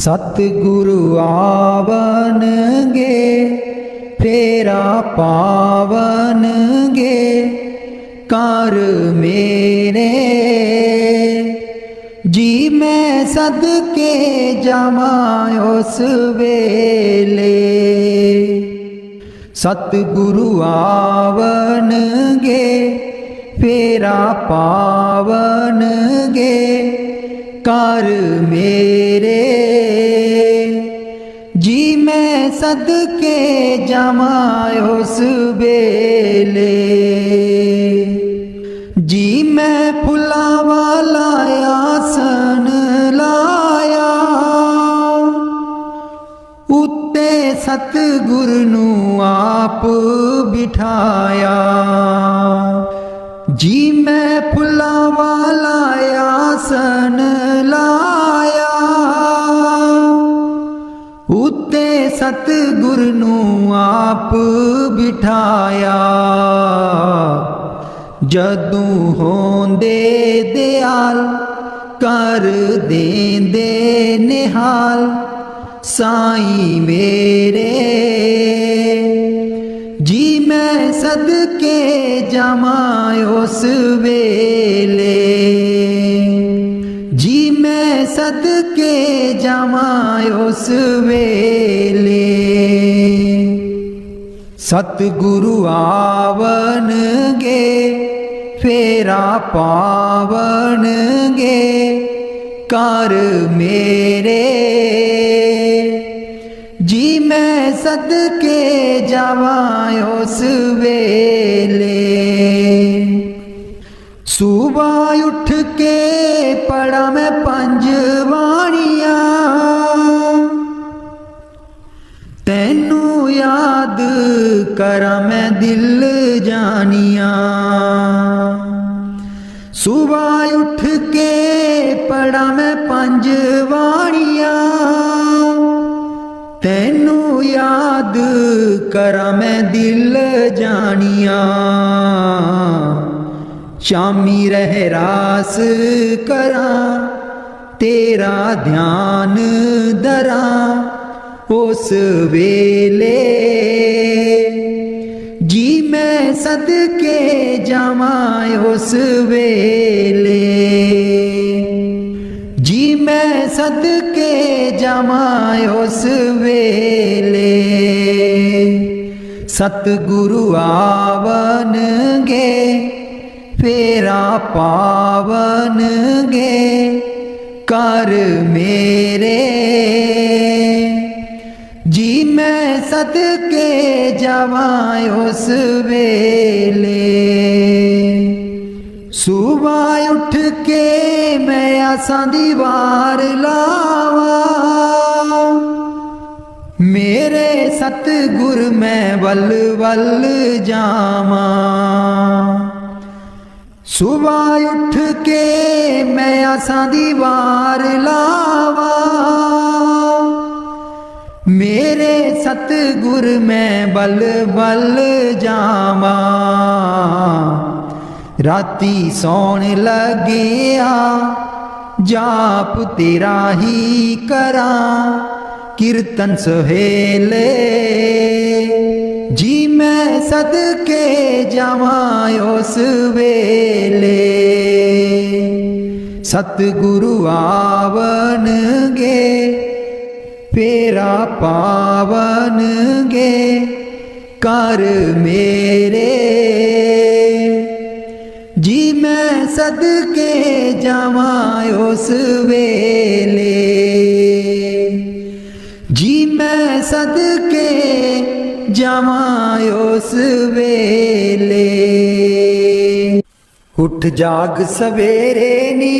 सतगुरु आवनगे फेरा पावनगे कर मेरे जी मैं सदके जावा उस वेले। सतगुरु आवनगे फेरा पावनगे कर मेरे जी मैं सदके जावा उस वेले। जी मैं फुला वाला आसन लाया उत्ते सतगुरु नू आप बिठाया। जी मैं फुला वाला आसन लाया उत्ते सतगुरु नू आप बिठाया। जदू होंदे दयाल कर देंदे निहाल साईं मेरे जी मैं सदके जावा उस वेले। जी मैं सदके जावा उस वेले। सतगुरु आवनगे फेरा पावनगे कर मेरे जी मैं सदके जावा उस वेले। सुबह उठ के पढ़ा मैं पंज बाणियां तैनू याद करा मैं दिल जानिया। सुबह उठ के पढ़ा मैं पंज बाणियां तैनू याद करा मैं दिल जानिया। शामी रहरास करा तेरा ध्यान धरा उस वेले जी मैं सदके जावा उस वेले। जी मैं सदके जावा उस वेले। सतगुरु आवनगे फेरा पावनगे कर मेरे जी मैं सदके जावा उस वेले। सुबह उठ के मैं आसा दी वार लावा मेरे सतगुर मैं वल वल जावा। सुबह उठ के मैं आसा दी वार लावा मेरे सतगुर मैं बल बल जावा। राती सौन लगिया जाप तेरा ही करा कीर्तन सहेले जी मैं सदके जावा उस वेले। सतगुरु आवनगे फेरा पावनगे कर मेरे जी मैं सदके जावा उस वेले। जी मैं सदके जावा उस वेले। उठ जाग सवेरे नी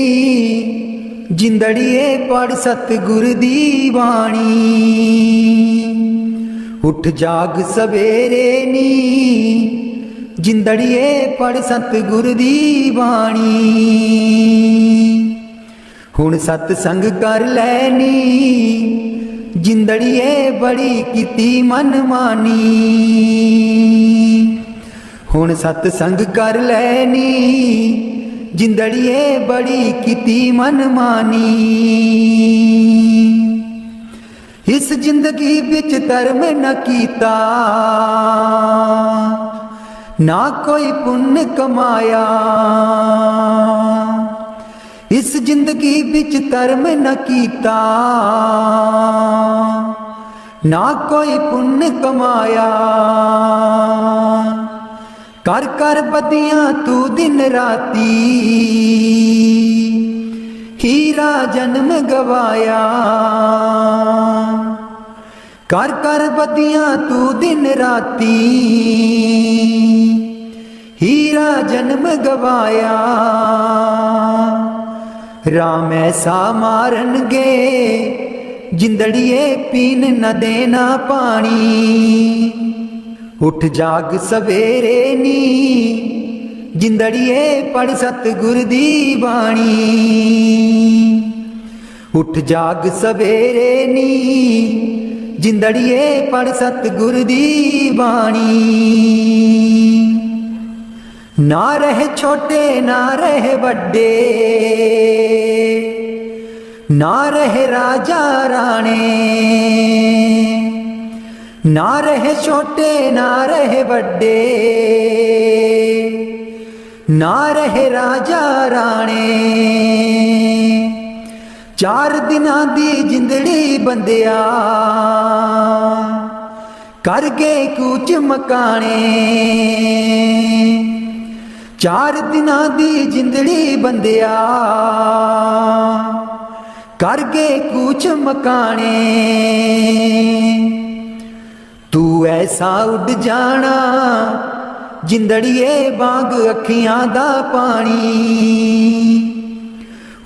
जिंदड़िए पढ़ सतगुर दी बाणी। उठ जाग सवेरे नी जिंदड़िए पढ़ सतगुर दी बाणी। हुण सतसंग कर लैनी जिंदड़िए बड़ी कीती मनमानी। हुण सतसंग कर लैनी जिंदड़िए बड़ी कीती मनमानी। इस जिंदगी बिच धर्म न कीता, ना कोई पुण्य कमाया। इस जिंदगी बिच धर्म न कीता, ना कोई पुण्य कमाया। कर कर बदियां तू दिन राती, हीरा जन्म गवाया। कर कर बदियां तू दिन राती, हीरा जन्म गवाया। राम ऐसा मारनगे, जिंदड़िए पीन न देना पानी। उठ जाग सवेरे नी, जिंदड़िए पढ़ सतगुर दी बाणी। उठ जाग सवेरे नी, जिंदड़िए पढ़ सतगुर दी बाणी। ना रहे छोटे ना रहे बड़े, ना रहे राजा राणे। ना रहे छोटे ना रहे बड़े, ना रहे राजा राणे। चार दिनां दी जिंदड़ी बंदिया, कर गए कूच मकाने। चार दिनां दी जिंदड़ी बंदिया, कर गए कूच मकाने। तू ऐसा उड़ जाना, जिंदड़िए बाग अखियां दा पानी।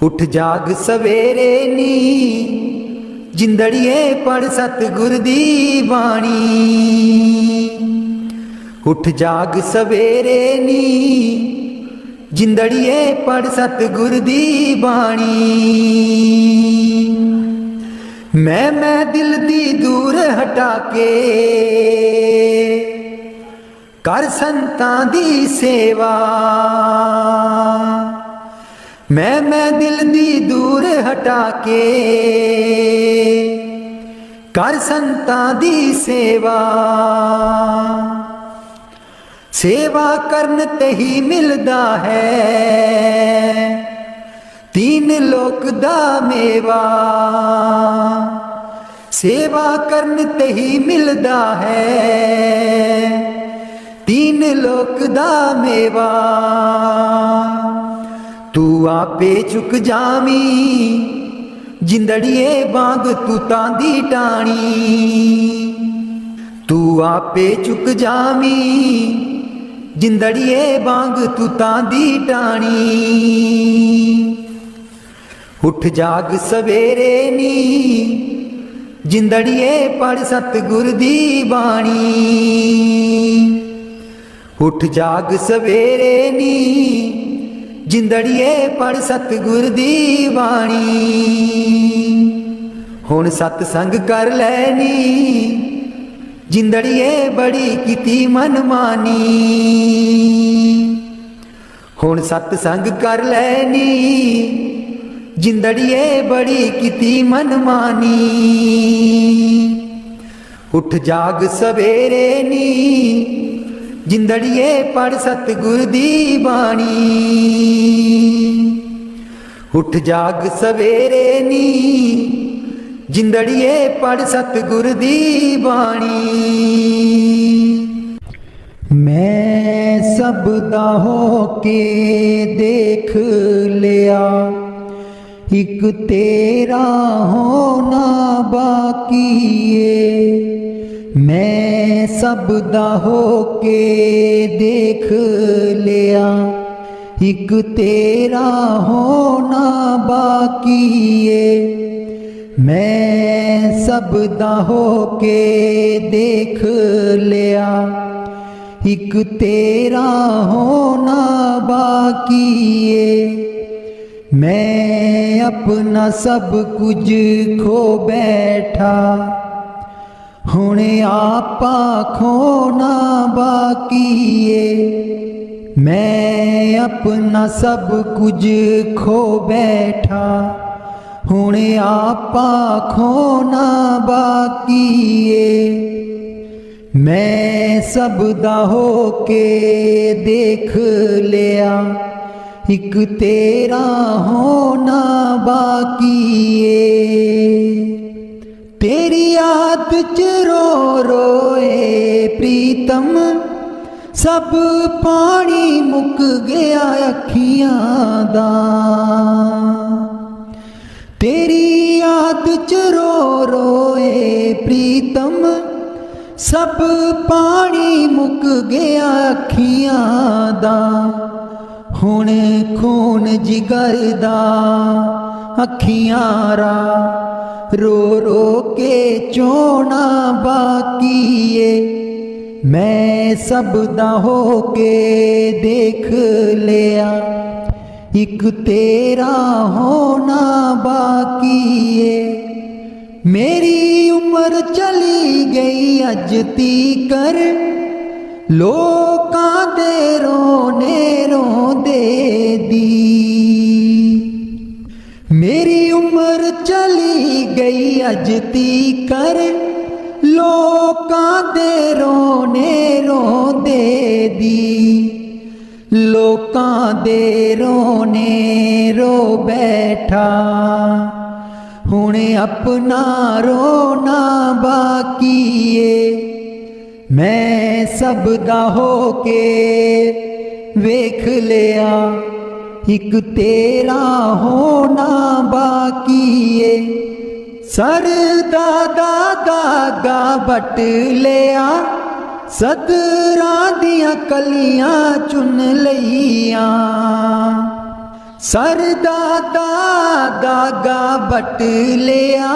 उठ जाग सवेरे नी, जिंदड़िए पढ़ सतगुर दी बाणी। उठ जाग सवेरे नी, जिंदड़िए पढ़ सतगुर दी बाणी। मैं दिल दी दूर हटा के, कर संतां दी सेवा। मैं दिल दी दूर हटा के, कर संतां दी सेवा। सेवा करन ते ही मिलदा है, तीन लोक दा मेवा। सेवा करन ते ही मिलदा है, तीन लोक दा मेवा। तू आपे चुक जावी, जिंदड़िए बांग तू तांदी टाणी। तू आपे चुक जावी, जिंदड़िए बांग तू तांदी टाणी। उठ जाग सवेरे नी, जिंदड़िए पढ़ सतगुर दी बाणी। उठ जाग सवेरे नी, जिंदड़िए पढ़ सतगुर दी बाणी। हुण सतसंग कर लैनी, जिंदड़िए बड़ी कीती मनमानी। हुण सतसंग कर लैनी, जिंदड़िए बड़ी कीती मनमानी। उठ जाग सवेरे नी, जिंदड़िए पढ़ सतगुर दी बाणी। उठ जाग सवेरे नी, जिंदड़िए पढ़ सतगुर दी बाणी। मैं सब दा होके देख लिया, एक तेरा होना बाकी है। मैं सब दा होके देख लिया, एक तेरा होना बाकी है। मैं सब दा होके देख लिया, एक तेरा होना बाकी है। मैं अपना सब कुछ खो बैठा, हुणे आपा खोना बाकी है। मैं अपना सब कुछ खो बैठा, हुण आपा खोना बाकी ए। मैं सब दा हो के देख लिया, एक तेरा होना बाकी ए। तेरी याद च रो रोए प्रीतम, सब पानी मुक गया अखियां दा। तेरी याद च रो रोए प्रीतम, सब पानी मुक गया अखियां दा। हुण खून जिगर दा अखियां रा, रो रो के चोना बाकी ए। मैं सब दा हो के देख लिया, एक तेरा होना बाकी ए। मेरी उम्र चली गई अज तीकर, लोकां दे रोने रोंदे दी। मेरी उम्र चली गई अज तीकर, लोकां दे रोने रोंदे दी। लोकां दे रोने रो बैठा, हुण अपना रोना बाकी ए। मैं सब दा हो के वेख लिया, एक तेरा होना बाकी ए। सर दा दागा बट लिया, सदरां दियां कलियां चुन लईयां। सर दा दागा बट लिया,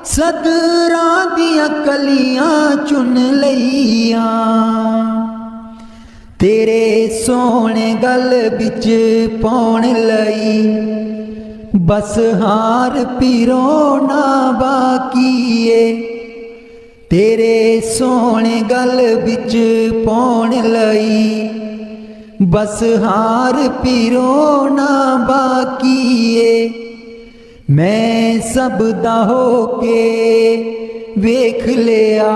सदरां दियां कलियां चुन लईयां। तेरे सोहणे गल बिच पाउण लई, बस हार पिरोना बाकी ए। तेरे सोहणे गल बिच पाउण लई, बस हार पिरोना बाकी ए। मैं सब दा हो के वेख लिया,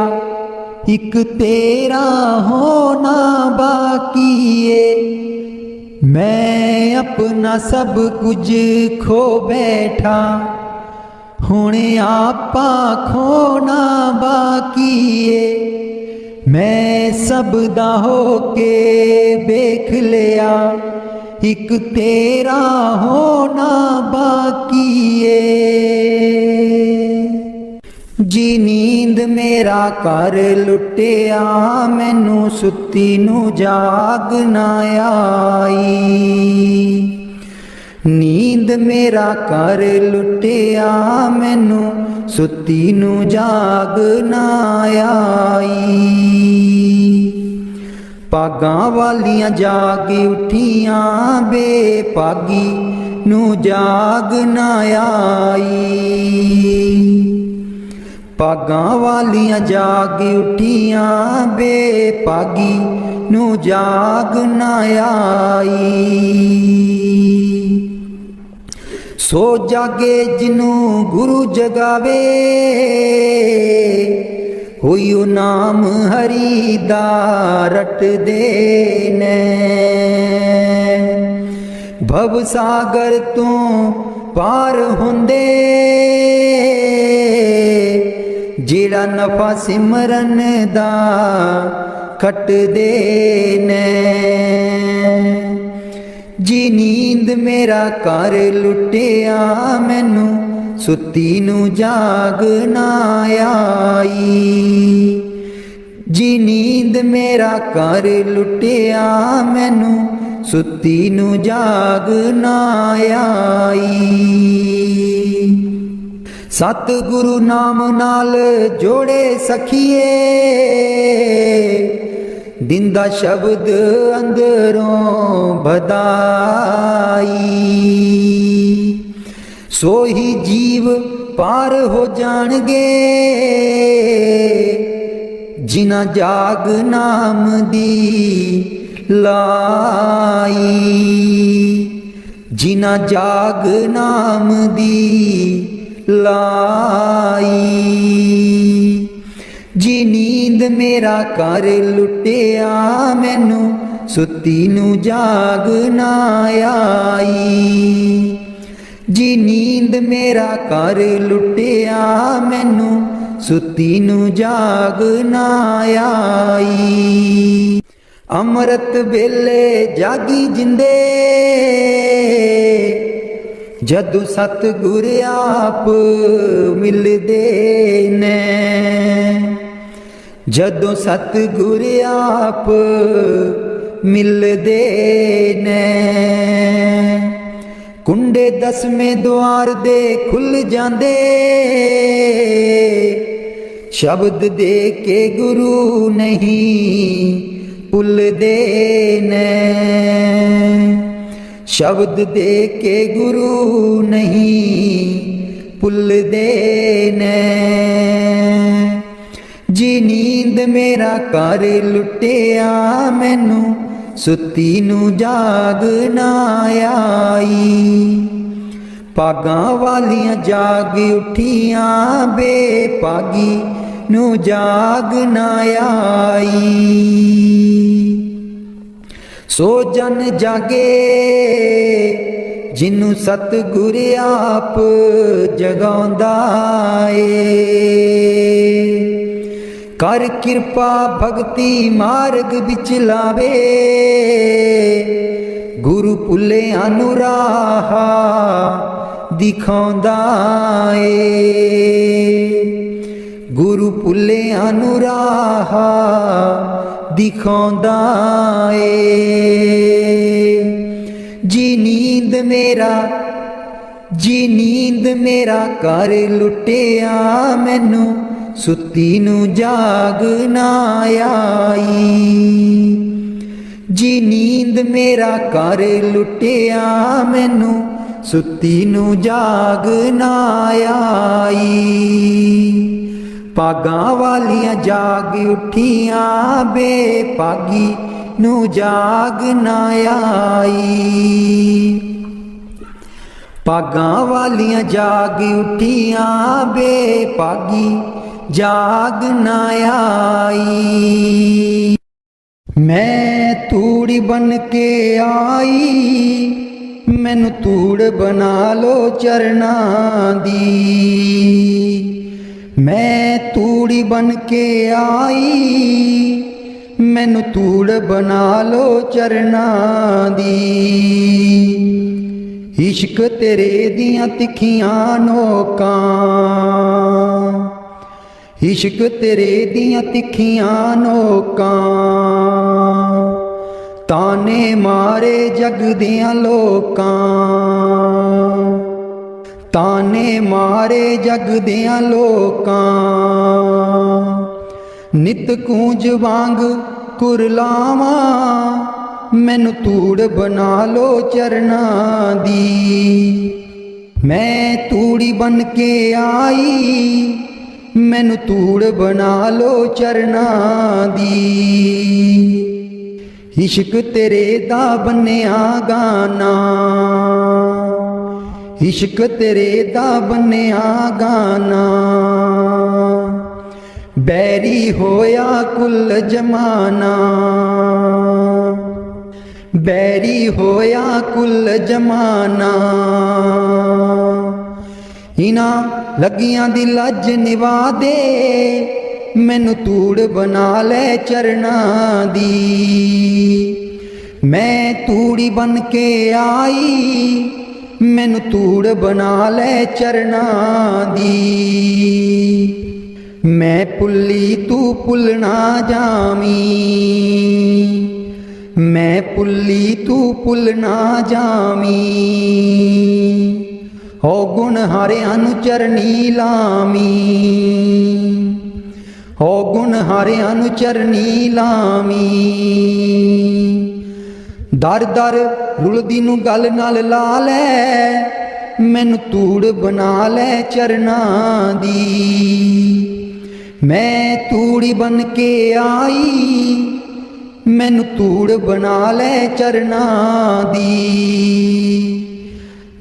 एक तेरा होना बाकी ए। मैं अपना सब कुछ खो बैठा, हुण आपा खोना बाकी ए। मैं सब दा हो के वेख लिया, एक तेरा होना बाकी ए। जी नींद मेरा कर लुटिया, मैनू सुती नू जाग ना आई। नींद मेरा कर लुटिया, मैनू सुती नू जाग ना आई। पागां वालियां जाग उठियां, बेपागी नू जाग ना आई। पागां वालियां जाग उठियां, बेपागी नू जाग ना आई। सो जागे जिनू गुरु जगावे, होइयो नाम हरि दा रटदे ने। भव सागर तो पार हुंदे, जेड़ा नफा सिमरन दा खटदे ने। जी नींद मेरा कर लुटिया, मैनू सुती नू जाग ना आई। जी नींद मेरा कर लुटिया, मैनू सुती नू जाग ना आई। सतगुरु नाम नाल जोड़े सखिए, दिंदा शब्द अंदरों बधाई। सोही जीव पार हो जाणगे, जिना जाग नाम दी लाई। जिना जाग नाम दी लाई। जी नींद मेरा कर लुटिया मैनू सुती नू जाग ना आई। जी नींद मेरा कर लुटिया मैनू सुती नू जाग ना आई। अमृत वेले जागी जिंदे जदू सतगुर आप मिलदे ने। जदों सतगुर आप मिलदे ने कुंडे दसवें द्वार दे खुल जांदे। शब्द दे के गुरु नहीं भुलदे ने। शब्द दे के गुरु नहीं भुलदे ने। जी नींद मेरा कर लुटिया मैनू सुती नू जाग ना आई। पागां वालियां जाग उठियां बेपागी नू जाग ना आई। सो जन जागे जिन्नू सतगुर आप जगांदा ए। कर किरपा भगती मार्ग बिच लावे गुरु भुले अनुराह दिखांदा ए। गुरु भुले अनुराह दिखांदा ए। जी नींद मेरा कर लुटिया मैनू सुती नू जाग ना आई। जी नींद मेरा कर लुटिया मैनू सुती नू जाग ना आई। पागां वालियां जाग उठियां बेपागी नू जाग ना आई। पागां वालियां जाग उठियां बेपागी जाग ना आई। मैं तूड़ी बन के आई मैनू तूड़ बना लो चरना दी। मैं तूड़ी बन के आई मैनू तूड़ बना लो चरना दी। इश्क तेरे दियां तिखियां नोकां इश्क तेरे दियां तिखियां नोकां ताने मारे जग दियां लोकां। ताने मारे जग दियां लोकां नित कूंज वांग कुरलावां मैनू तूड़ बना लो चरना दी। मैं तूड़ी बन के आई मैनू तूड़ बना लो चरना दी। इश्क तेरे दा बन्निया गाना इश्क तेरे दा बन्निया गाना। बैरी होया कुल जमाना बैरी होया कुल जमाना। इना लगियां दी लज निवा दे मैनू तूड़ बना ले चरना दी। मैं तूड़ी बन के आई मैनू तूड़ बना ले चरना दी। मैं पुल्ली तू पुलना जामी मैं पुल्ली तू पुलना जामी। हो गुण हारियां नू चरनी लामी हो गुण हारियां नू चरनी लामी। दर दर रुलदी नू गल नाल ला लै मैनू तूड़ बना ले चरना दी। मैं तूड़ी बन के आई मैनू तूड़ बना ले चरना दी।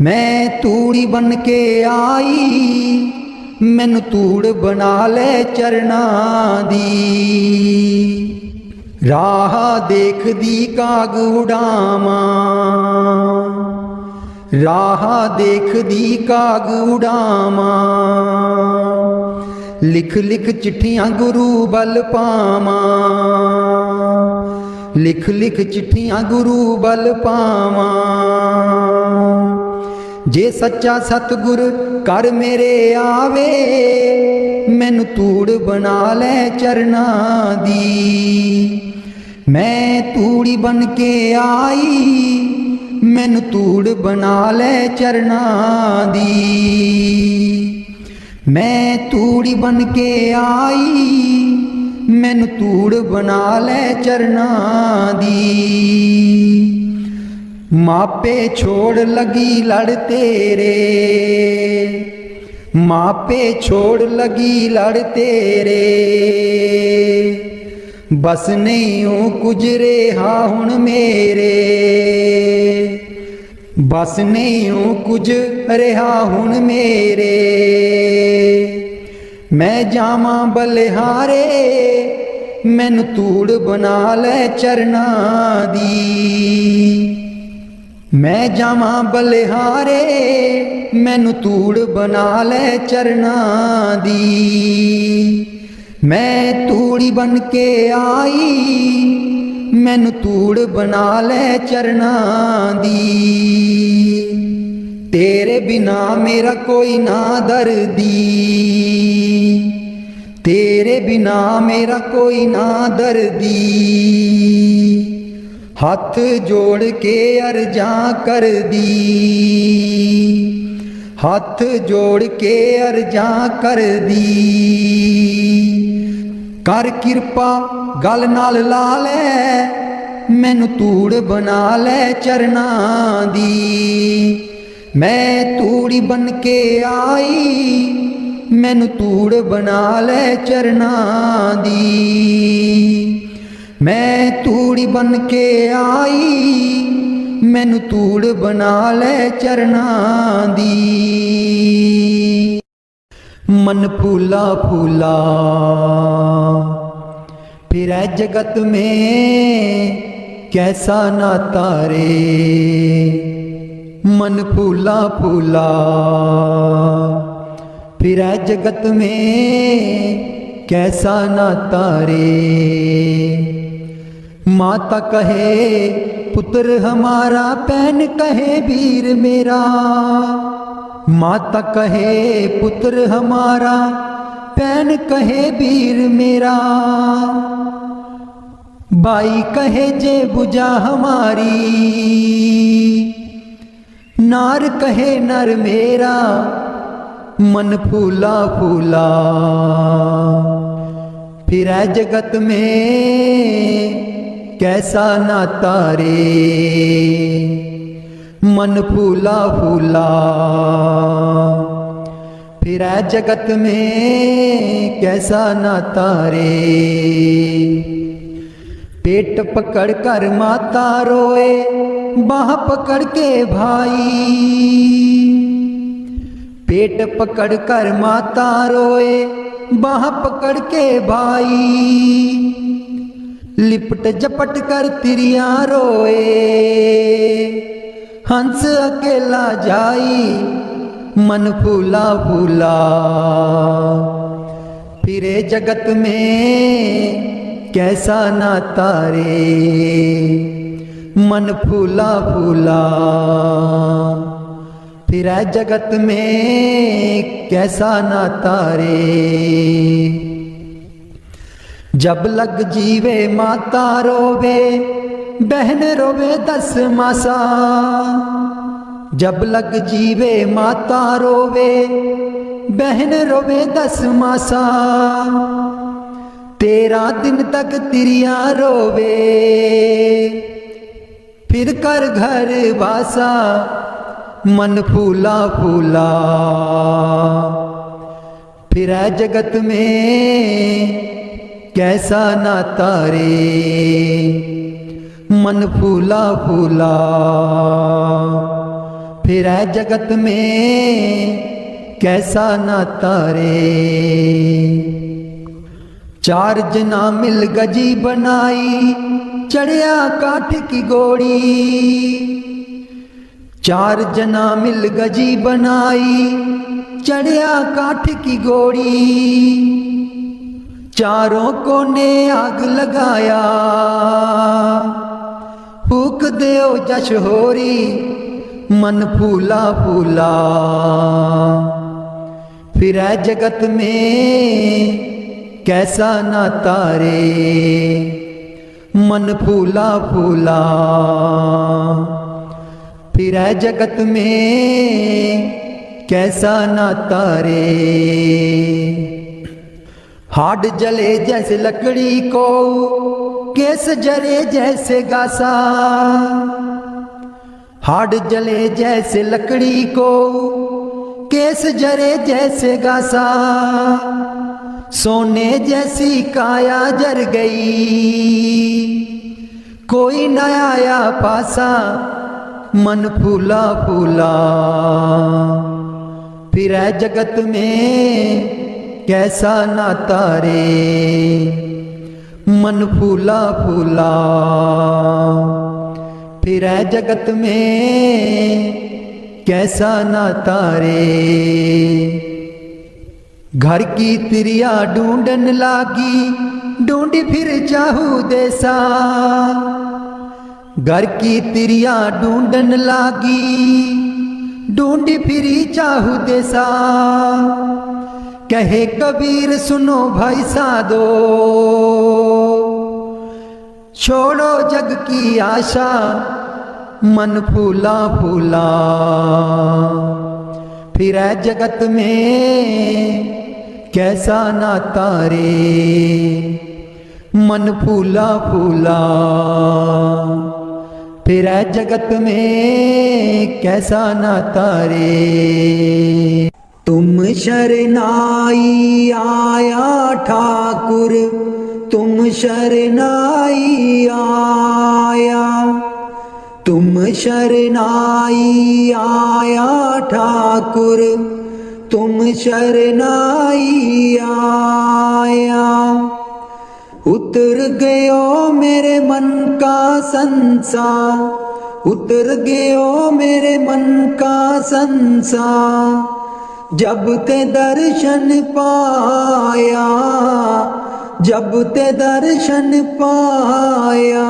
मैं तूड़ी बन के आई, मैनू तूड़ बना ले चरना दी। राह देख दी काग उड़ावा, राह देख दी काग उड़ावा। लिख लिख चिट्ठियां गुरु बल पावा, लिख लिख चिट्ठियां गुरु बल पावा। जे सच्चा सतगुर कर मेरे आवे, मैनू तूड़ बना ले चरना दी। मैं तूड़ी बन के आई, मैनू तूड़ बना ले चरना दी। मैं तूड़ी बन के आई, मैनू तूड़ बना ले चरना दी। मापे छोड़ लगी लड़ तेरे, मापे छोड़ लगी लड़ तेरे। बस नहीं हूँ कुछ रेहा हुण मेरे, बस नहीं हूँ कुछ रेहा हुण मेरे। मैं जावां बलिहारे, मैनू तूड़ बना ले चरना दी। मैं जावां बलिहारे, मैनू तूड़ बना ले चरना दी। मैं तूड़ी बन के आई, मैनू तूड़ बना ले चरना दी। तेरे बिना मेरा कोई ना दर्दी, तेरे बिना मेरा कोई ना दर्दी। हाथ जोड़ के अर्जा कर दी, हाथ जोड़ के अर्जा कर दी। कर किरपा गल नाल ला ले, मैनू तूड़ बना ले चरना दी। मैं तूड़ी बन के आई, मैनू तूड़ बना ले चरना दी। मैं तूड़ी बन के आई, मैनू तूड़ बना ले चरना दी। मन फूला फूला फिरै जगत में, कैसा नाता रे। मन फूला फूला फिरै जगत में, कैसा नाता रे। माता कहे पुत्र हमारा, बहन कहे वीर मेरा। माता कहे पुत्र हमारा, बहन कहे वीर मेरा। भाई कहे जे बुझा हमारी, नार कहे नर मेरा। मन फूला फूला फिरै जगत में, कैसा नाता रे। मन फूला फूला फिरै जगत में, कैसा नाता रे। पेट पकड़ कर माता रोए, बाह पकड़ के भाई। पेट पकड़ कर माता रोए, बाह पकड़ के भाई। लिपट झपट कर तिरिया रोए, हंस अकेला जाई। मन फूला फूला फिरे जगत में, कैसा नाता रे। मन फूला फूला फिरै जगत में, कैसा नाता रे। जब लग जीवे माता रोवे, बहन रोवे 10 मासा। जब लग जीवे माता रोवे, बहन रोवे 10 मासा। 13 दिन तक तिरिया रोवे, फिर कर घर वासा। मन फूला फूला फिरै जगत में, कैसा नाता रे। मन फूला फूला फिर है जगत में कैसा नाता रे। चार जना मिल गजी बनाई चढ़िया काठ की गोड़ी। चार जना मिल गजी बनाई चढ़िया काठ की गोड़ी। चारों को ने आग लगाया फूक देओ जश होरी मन फूला फूला। फिर है जगत में कैसा नाता रे मन फूला फूला। फिर है जगत में कैसा नाता रे। हाड जले जैसे लकड़ी को केस जले जैसे गासा। हाड जले जैसे लकड़ी को केस जरे जैसे गासा। सोने जैसी काया जर गई कोई न आया पासा मन फूला फूला। फिर है जगत में कैसा नाता रे मन फूला फूला। फिर है जगत में कैसा नाता रे। घर की तिरिया ढूंढन लागी ढूंढी फिर चाहू देसा। घर की तिरिया ढूंढन लागी ढूंढी फिर चाहू देसा। कहे कबीर सुनो भाई साधो छोड़ो जग की आशा मन फूला फूला। फिर है जगत में कैसा नाता रे मन फूला फूला। फिर है जगत में कैसा नाता रे। तुम शरनाई आया ठाकुर तुम शरनाई आया। तुम शरनाई आया ठाकुर तुम शरनाई आया। उतर गयो मेरे मन का संसार उतर गयो मेरे मन का संसार। जब ते दर्शन पाया जब ते दर्शन पाया।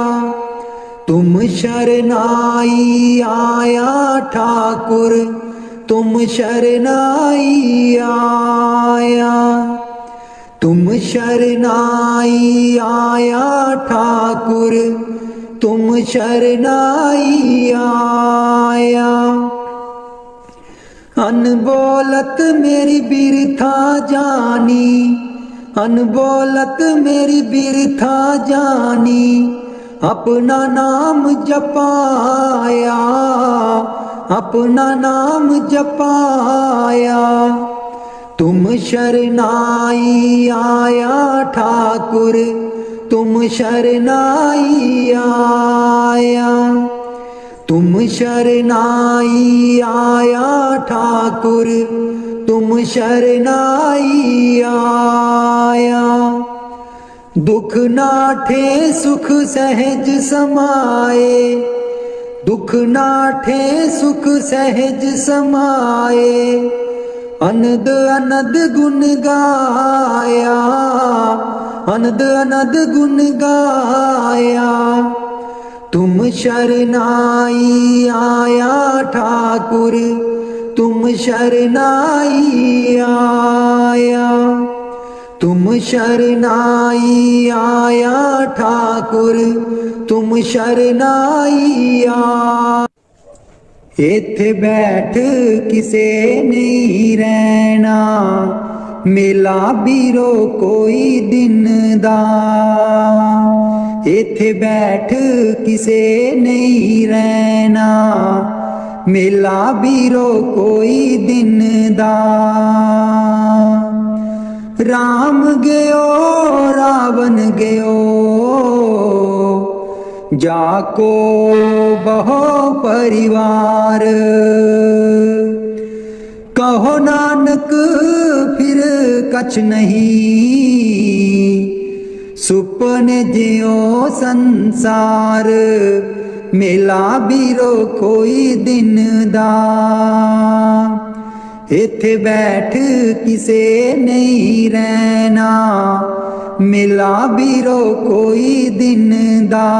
तुम शरनाई आया ठाकुर तुम शरनाई आया। तुम शरनाई आया ठाकुर तुम शरनाई आया। अनबोलत मेरी बिरथा जानी अनबोलत मेरी बिरथा जानी। अपना नाम जपाया अपना नाम जपाया। तुम शरनाई आया ठाकुर तुम शरनाई आया। तुम शरनाई आया ठाकुर तुम शरनाई आया। दुख नाठे सुख सहज समाए दुख नाठे सुख सहज समाए। अनद अनद गुण गाया अनद अनद गुण गाया। तुम शरनाई आया ठाकुर तुम शरनाई आया। तुम शरनाई आया ठाकुर तुम शरनाई आया। इत्थे बैठ किसे नहीं रहना मेला बीरो कोई दिन दा। इत्थे बैठ किसे नहीं रहना मेला बीरो कोई दिन दा। राम गयो रावण गयो जाको बहो परिवार। कहो नानक फिर कछ नहीं, सुपने जियो संसार। मेला बीरो कोई दिन दा, इथे बैठ किसे नहीं रहना। मेला बीरो कोई दिन दा।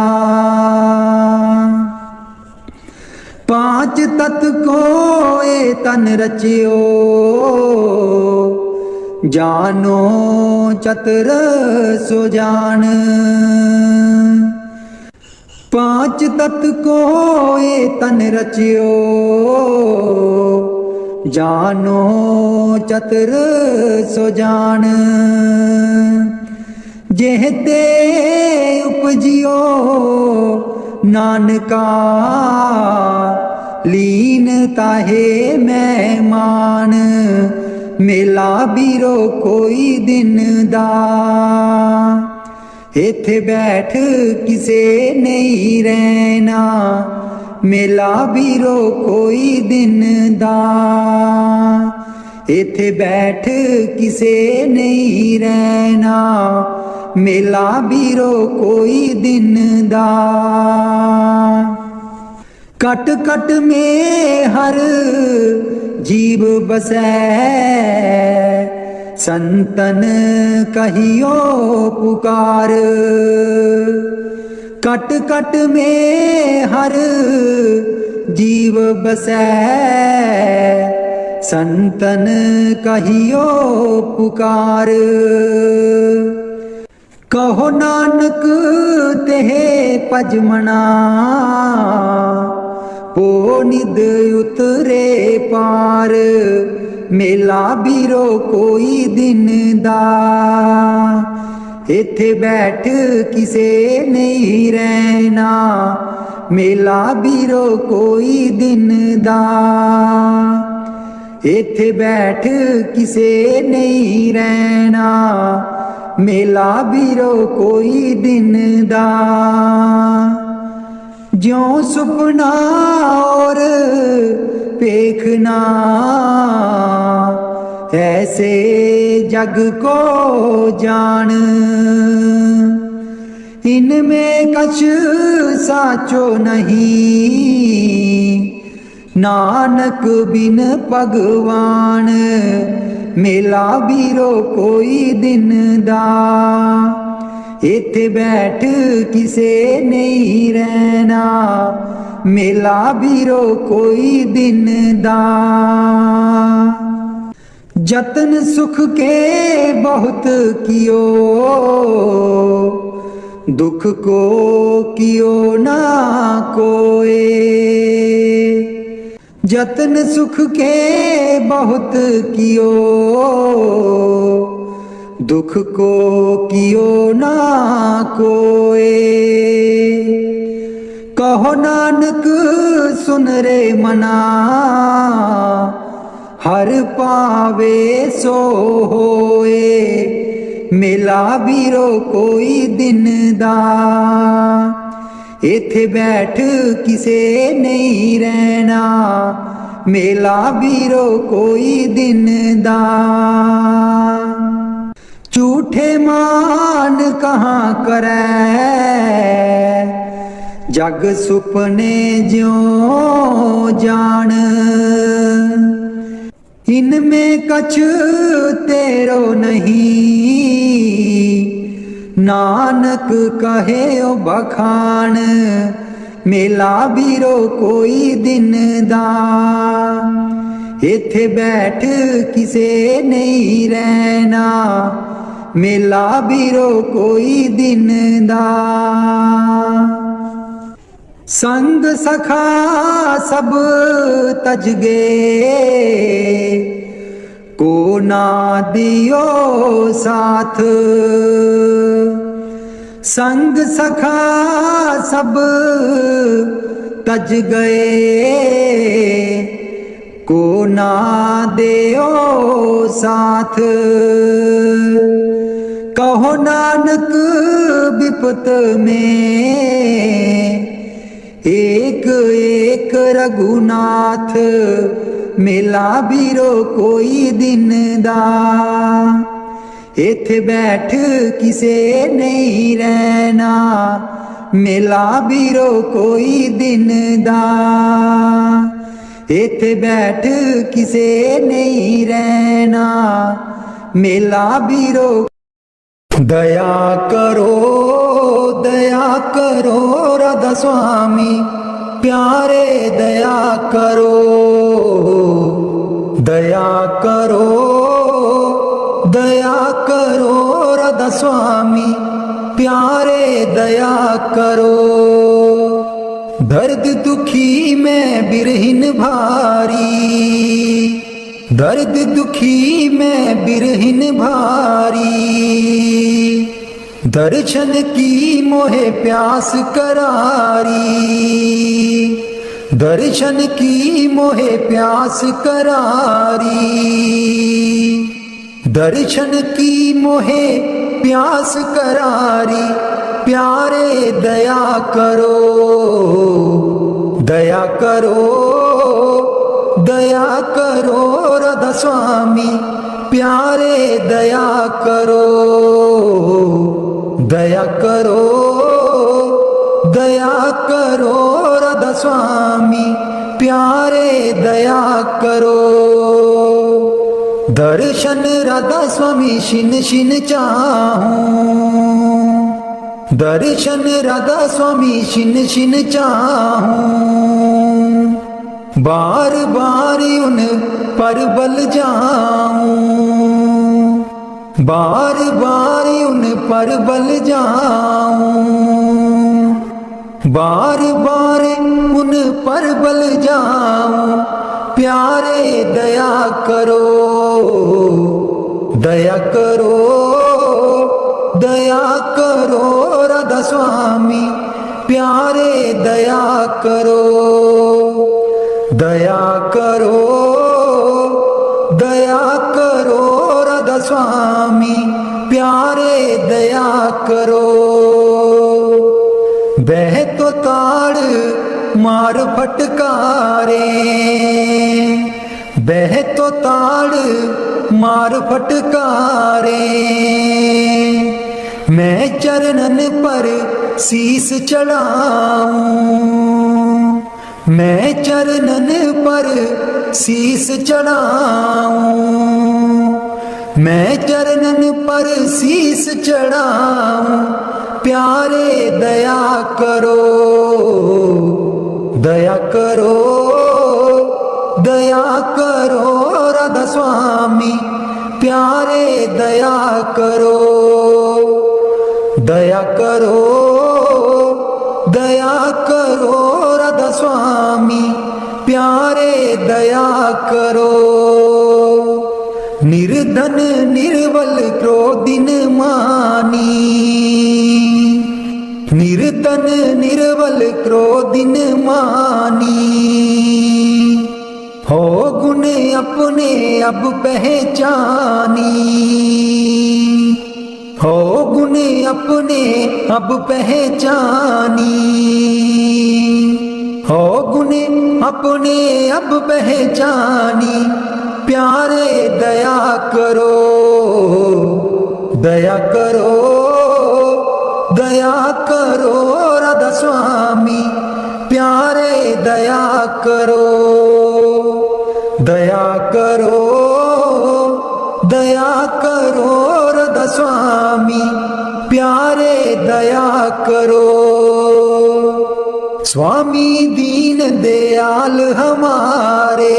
पांच तत को ए तन रचियो, जानो चतुर सो जान। पांच तत को ए तन रचियो, जानो चतुर सो जान। जेहते उपजियो नानका, लीन ताहे मेहमान। मेला बीरो कोई दिन दा, इथे बैठ किसे नहीं रहना। मेला बीरो कोई दिन दा, इथे बैठ किसे नहीं रहना। मेला बीरो कोई दिन दा। कट कट में हर जीव बसै, संतन कहियो पुकार। कट कट में हर जीव बसै, संतन कहियो पुकार। कहो नानक तेहे पजमना, पो निद उतरे पार। मेला बीरो कोई दिन दा, इथे बैठ किसे नहीं रहना। मेला बीरो कोई दिन दा, इथे बैठ किसे नहीं रहना। मेला बीरो कोई दिन दा। ज्यों सुपना और पेखना, ऐसे जग को जान। इनमें कछ साचो नहीं, नानक बिन भगवान। मेला बीरो कोई दिन दा, इथे बैठ किसे नहीं रहना। मेला बीरो कोई दिन दा। जतन सुख के बहुत कियो, दुख को कियो ना कोई। जतन सुख के बहुत कियो, दुख को कियो ना कोई। कहो नानक सुन रे मना, हर पावे सो होए। मेला बीरो कोई दिन दा, इथे बैठ किसे नहीं रहना। मेला बीरो कोई दिन दा। झूठे मान कहाँ करे, जग सुपने ज्यों जान। इनमें कछ तेरो नहीं, नानक कहे ओ बखान। मेला बीरो कोई दिन दा, इथे बैठ किसे नहीं रहना। मेला बीरो कोई दिन दा। संग सखा सब तज गए, को ना दियो साथ। संग सखा सब तज गए, को ना देओ साथ। कहो नानक विपत में, रघुनाथ मेला बीरो कोई दिन दा इत्थे बैठ किसे नहीं रहना मेला बीरो कोई दिन दा इत्थे बैठ किसे नहीं रहना मेला बीरो दया करो राधा स्वामी प्यारे दया करो राधा स्वामी प्यारे दया करो दर्द दुखी में बिरहिन भारी दर्द दुखी में बिरहिन भारी दर्शन की मोहे प्यास करारी दर्शन की मोहे प्यास करारी दर्शन की मोहे प्यास करारी प्यारे दया करो राधा स्वामी प्यारे दया करो राधा स्वामी प्यारे दया करो दर्शन राधा स्वामी शिन शिन चाहूं दर्शन राधा स्वामी शिन शिन चाहूं बार बार उन पर बल जाऊं बार बार उन पर बल जाऊं बार बार उन पर बल जाऊं प्यारे दया करो राधा स्वामी प्यारे दया करो राधा स्वामी प्यारे दया करो बह तो ताड़ मार फटकारे बह तो ताड़ मार फटकारे मैं चरणन पर शीस चढ़ाऊं मैं चरणन पर शीस चढ़ाऊं मैं चरणन पर शीस चढ़ाऊं प्यारे दया करो राधा स्वामी प्यारे दया करो राधा स्वामी प्यारे दया करो निर्धन निर्बल क्रोधिन मानी निर्धन निर्बल क्रोधिन मानी हो गुण अपने अब पहचानी हो गुण अपने अब पहचानी हो गुण अपने अब पहचानी प्यारे दया करो राधा स्वामी प्यारे दया करो राधा स्वामी प्यारे दया करो स्वामी दीन दयाल हमारे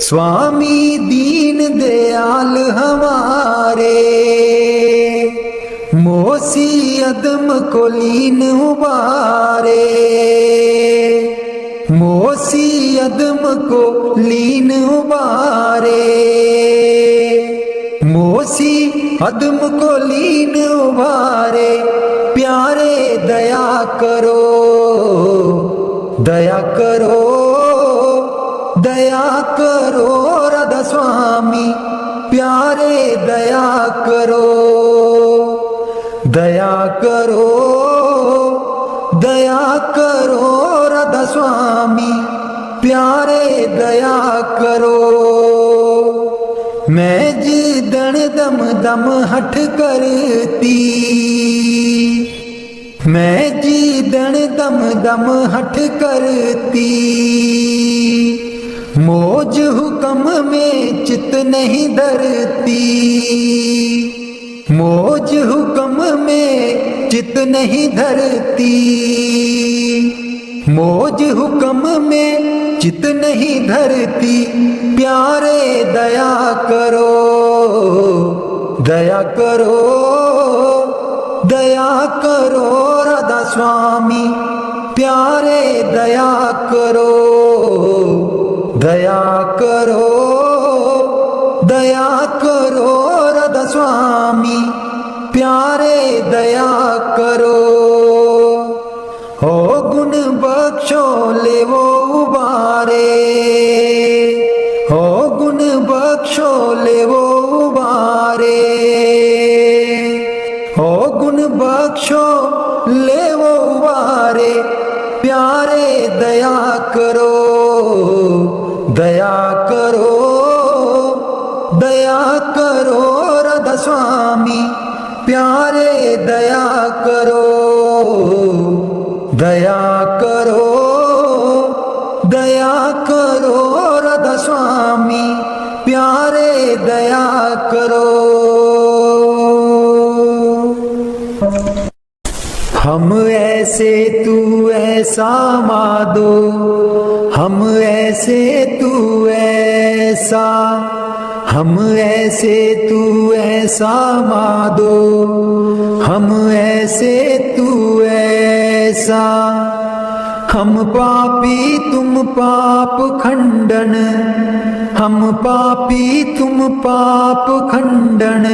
स्वामी दीन दयाल हमारे मोसी अदम को लीन उबारे मोसी अदम को लीन उबारे मोसी अदम को लीन उबारे प्यारे दया करो राधा स्वामी प्यारे दया करो राधा राधा स्वामी प्यारे दया करो। मैं जिदन दम दम हठ करती, मैं जिदन दम दम हठ करती, मौज हुक्म में चित नहीं धरती, मौज हुक्म में चित नहीं धरती, मौज हुक्म में चित नहीं धरती। प्यारे दया करो, दया करो, दया करो राधा स्वामी प्यारे दया करो, दया करो, दया करो राधा स्वामी प्यारे दया करो। हो गुण बख्शो ले वो उबारे, हो गुण बख्शो ले वो उबारे, हो गुण बख्शो ले वो उबारे। प्यारे दया करो, दया करो, दया करो राधा स्वामी प्यारे दया करो, दया करो, दया करो राधा स्वामी प्यारे दया करो। हम ऐसे तू ऐसा माधो, हम ऐसे तू ऐसा, हम ऐसे तू ऐसा माधो, हम ऐसे तू ऐसा। हम पापी तुम पाप खंडन, हम पापी तुम पाप खंडन।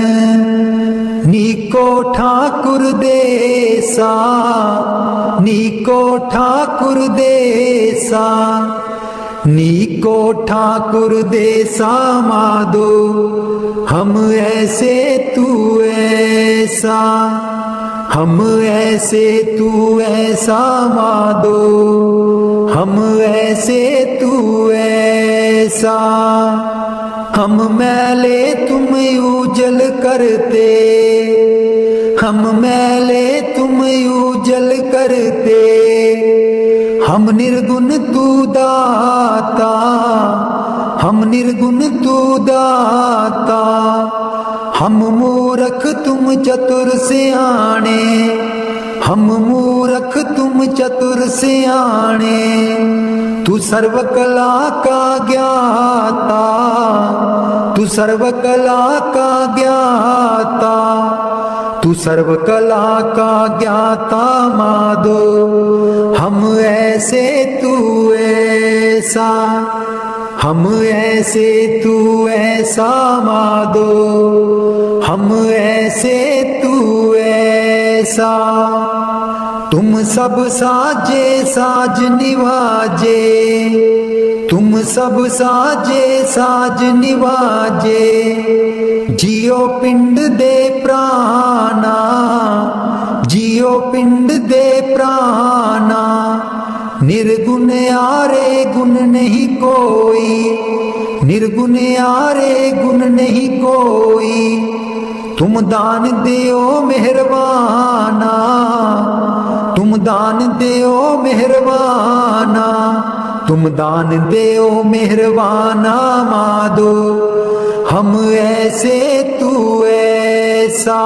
नीको ठाकुर देसा, नीको ठाकुर देसा, नीको ठाकुर देसा माधो। हम ऐसे तू ऐसा, हम ऐसे तू ऐसा माधो, हम ऐसे तू ऐसा। हम मैले तुम उजल करते, हम मैले तुम उजल करते। हम निर्गुण तू दाता, हम निर्गुण तू दाता। हम मूरख तुम चतुर सियाणे, हम मूरख तुम चतुर सियाणे। तू सर्व कला का ज्ञाता, तू सर्व कला का ज्ञाता, तू सर्व कला का ज्ञाता माधो। हम ऐसे तू ऐसा, हम ऐसे तू ऐसा माधो, हम ऐसे तू ऐसा। तुम सब साजे साज निवाजे, तुम सब साजे साज निवाजे। जियो पिंड दे प्राणा, जियो पिंड दे प्राणा। निर्गुण यारे गुण नहीं कोई, निर्गुण यारे गुण नहीं कोई। तुम दान देओ मेहरबाना, तुम दान देओ मेहरबाना, तुम दान देओ मेहरबाना माधो। हम ऐसे तू ऐसा,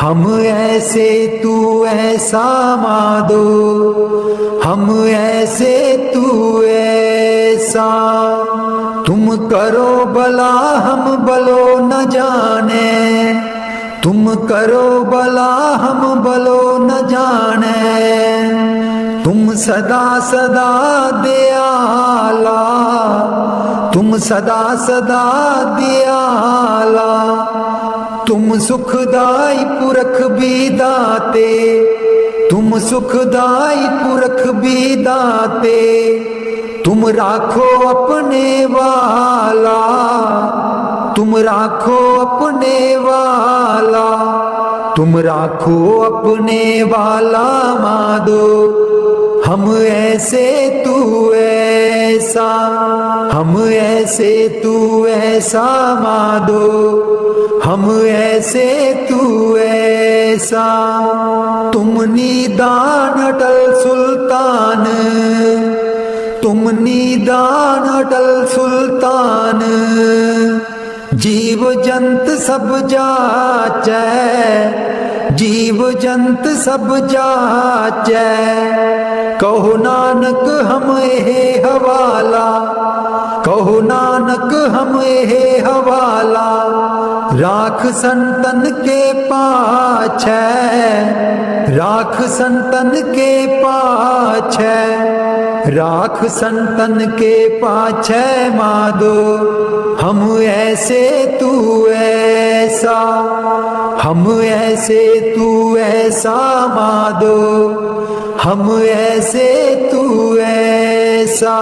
हम ऐसे तू ऐसा माधो। हम ऐसे तू ऐसा। तुम करो भला हम भलो न जाने, तुम करो भला हम भलो न जाने। तुम सदा सदा दयाला, तुम सदा सदा दयाला। तुम सुखदाई पुरख भी दाते, तुम सुखदाई पुरख भी दाते। तुम राखो अपने वाला, तुम राखो अपने वाला, तुम राखो अपने वाला माधो। हम ऐसे तू ऐसा, हम ऐसे तू ऐसा माधो, हम ऐसे तू ऐसा। तुम निदान अटल सुल्तान, तुम निदान अटल सुल्तान। जीव जंत सब जाचै, जीव जंत सब जाचै। कहो नानक हम एहे हवाला, कहो नानक हम एहे हवाला। राख संतन के पाछै, राख संतन के पाछै, राख संतन के पाछै माधो। हम ऐसे तू ऐसा, हम ऐसे तू ऐसा माधो, हम ऐसे तू ऐसा।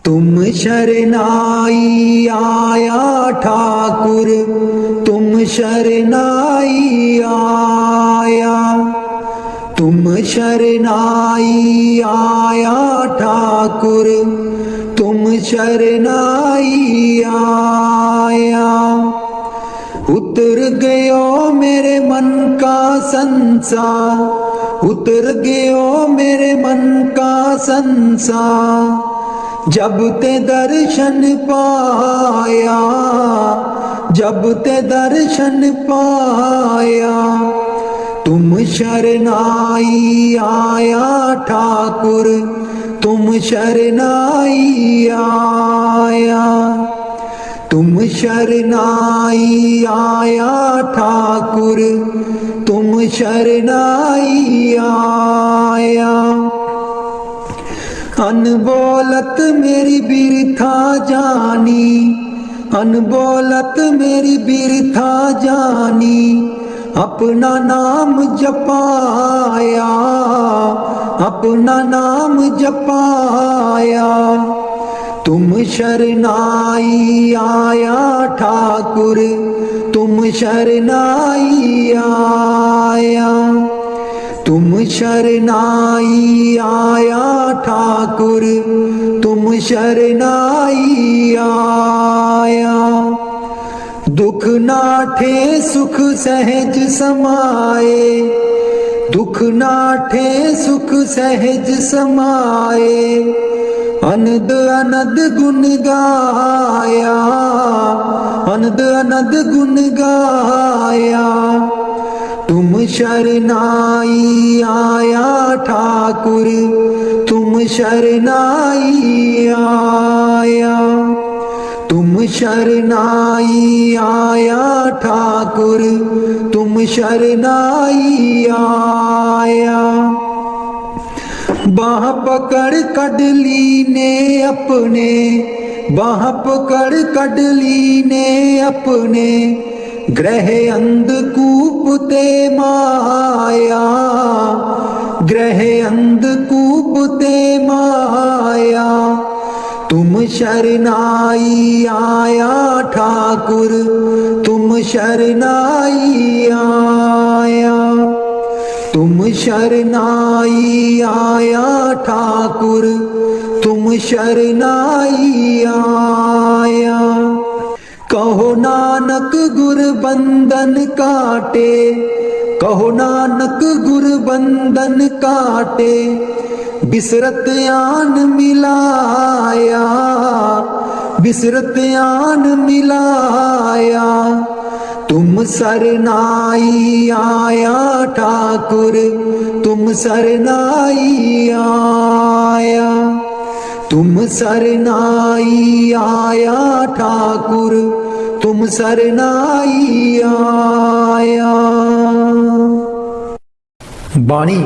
तुम शरनाई आया ठाकुर, तुम शरनाई आया, तुम शरनाई आया ठाकुर, तुम शरनाई आया। उतर गयो मेरे मन का संसार, उतर गयो मेरे मन का संसार। जब ते दर्शन पाया, जब ते दर्शन पाया। तुम शरनाई आया ठाकुर, तुम शरनाई आया, तुम शरनाई आया ठाकुर, तुम शरनाई आया। अनबोलत मेरी बिरथा जानी, अनबोलत मेरी बिरथा जानी। अपना नाम जपाया, अपना नाम जपाया। तुम शरनाई आया ठाकुर, तुम शरनाई आया, तुम शरनाई आया ठाकुर, तुम शरनाई आया। दुख नाठे सुख सहज समाए, दुख नाठे सुख सहज समाए। अनद अनद गुण गाया, अनद अनद गुण गाया। तुम शरनाई आया ठाकुर, तुम शरनाई आया, तुम शरनाई आया ठाकुर, तुम शरनाई आया। बाह पकड़ कडली ने अपने, बाह पकड़ कडली ने अपने। ग्रह अंधकूप ते माया, ग्रह अंधकूप ते माया। तुम शरनाई आया ठाकुर, तुम शरनाई आया, तुम शरनाई आया ठाकुर, तुम शरनाई आया। कहो नानक गुर बंधन काटे, कहो नानक गुर बंधन काटे। बिसरत आन मिलाया, बिसरत आन मिलाया। तुम शरनाई आया ठाकुर, तुम शरनाई आया, तुम शरनाई आया ठाकुर, तुम शरनाई आया। बाणी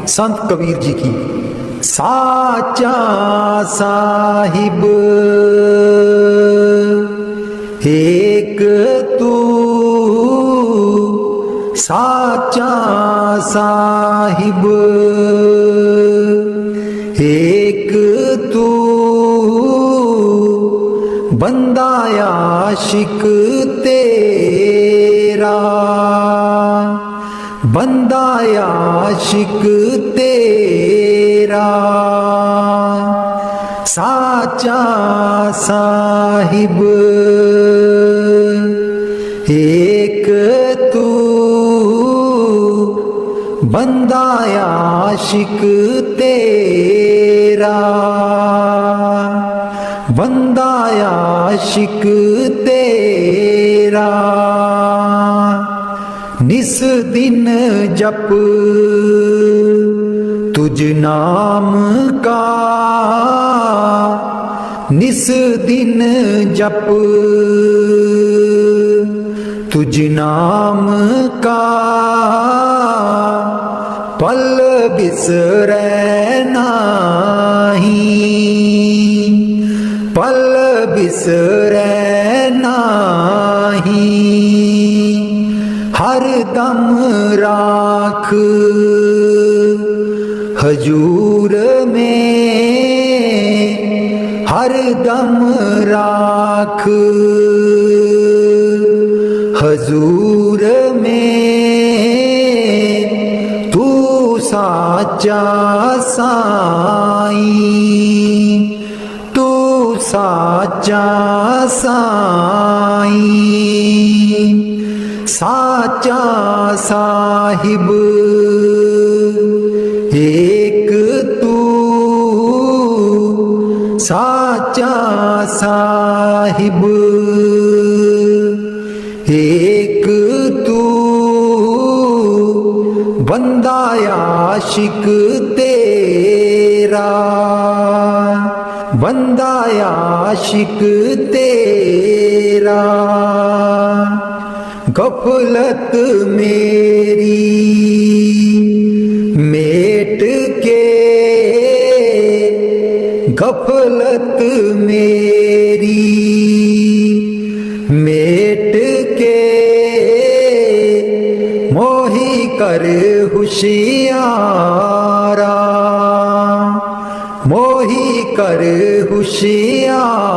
संत कबीर जी की। साचा साहिब एक तू, साचा साहिब एक तू। बंदा आशिक तेरा, बंदा आशिक तेरा साचा साहिब एक तू बंदा आशिक तेरा बंदा आशिक तेरा निस दिन जप तुझ नाम का निस दिन जप तुझ नाम का पल बिसरै नाही पल बिसरै नाही हर दम राख हजूर में हर दम राख हजूर में तू साचा साईं तू साचा साईं साचा साहिब एक तू साचा साहिब एक तू बंदा आशिक तेरा बंदा आशिक तेरा गफलत मेरी मेट के गफलत मेरी मेट के मोही कर होशियारा मोही कर होशियारा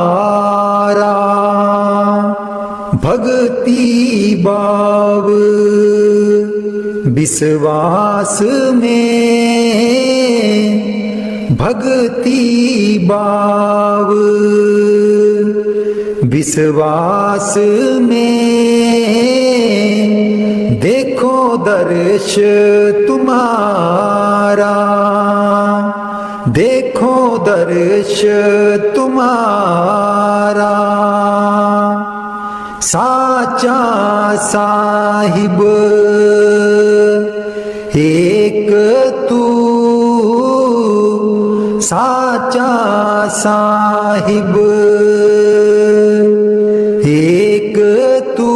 भक्ति बाव विश्वास में भक्ति बाव विश्वास में देखो दर्श तुम्हारा देखो दर्श तुम्हारा साचा साहिब एक तू साचा साहिब एक तू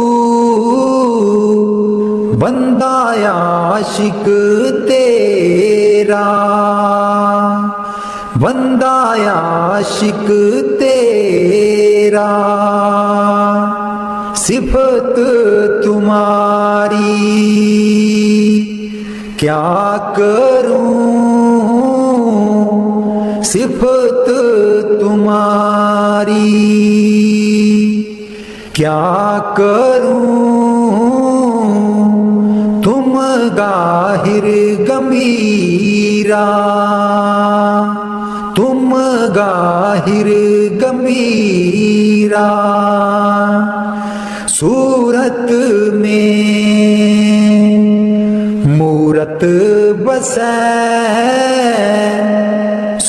बंदा आशिक तेरा बंदा आशिक तेरा सिफत तुम्हारी क्या करूं सिफत तुम्हारी क्या करूं तुम गाहिर गंभीरा तुम गाहिर गंभीरा सूरत में मूरत बसै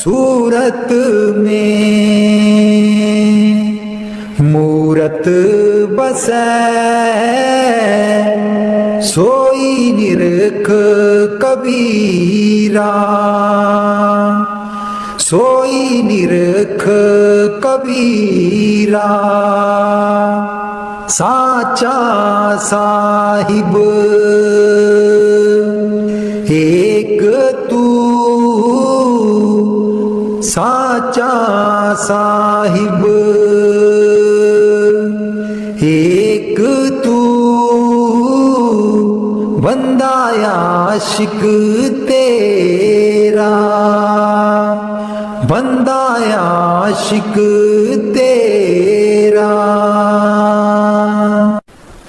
सूरत में मूरत बसै सोई निरख कबीरा सोई निरख कबीरा साचा साहिब एक तू साचा साहिब एक तू बंदा आशिक तेरा बंदा आशिक तेरा।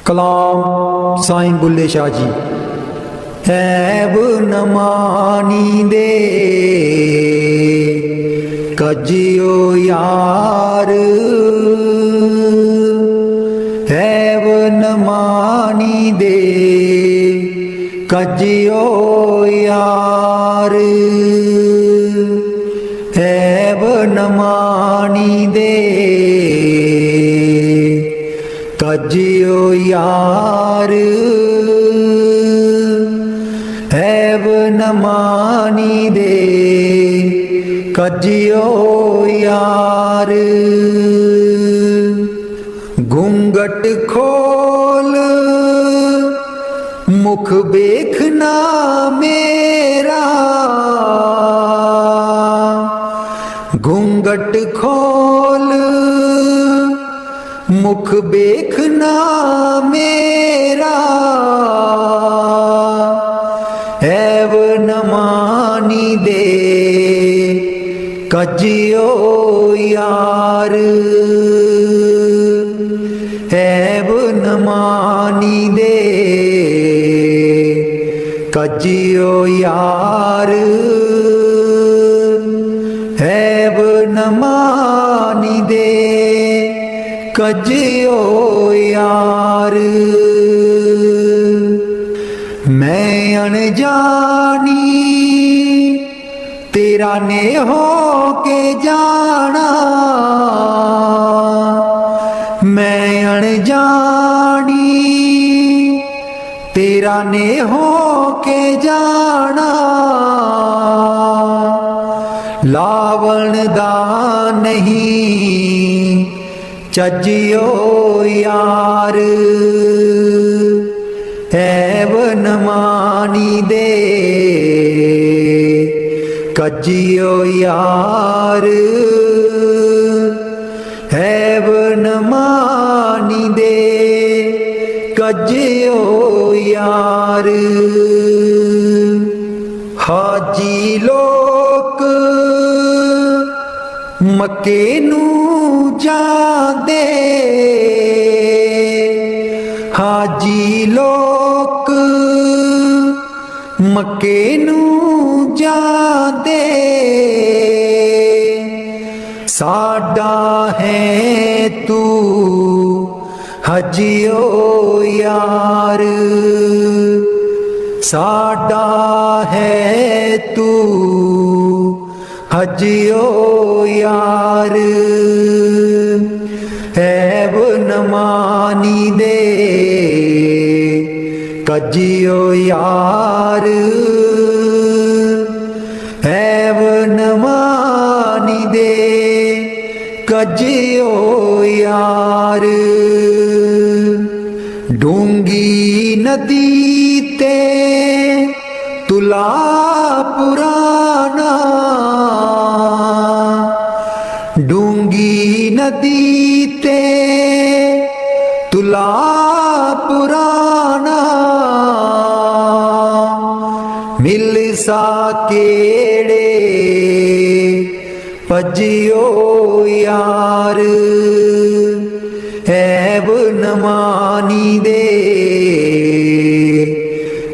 कलाम साईं बुल्ले शाह जी। ऐब न मानी दे कजियो यार, ऐब न मानी दे कजियो यार, ऐब न मानी दे कजियो यार, ऐब न मानी दे कजियो यार। घूंघट खोल मुख देखना मेरा, घूंघट खोल मुख देखना मेरा, ऐब न मानी दे कजियो यार, ऐब न मानी दे कजियो यार, ऐब न मानी दे कजियो यार। मैं अनजानी तेरा ने हो के जाना, मैं अनजानी तेरा ने हो के जाना, लावण दा नहीं चजियो यार, ऐब न मानी दे कजियो यार, ऐब न मानी दे कजियो यार। हाजी लोक मक्के नू जांदे, हाजी लोक मक्के नू जांदे, साडा है तू हजियो यार, साडा है तू हजियो यार, ऐब न मानी दे कजियो यार, ऐब न मानी दे कजियो यार। डूंगी नदी ते तुला पुराना, डूंगी नदी ते तुला पुराना, मिल सा केड़े पजियो यार, ऐब न मानी दे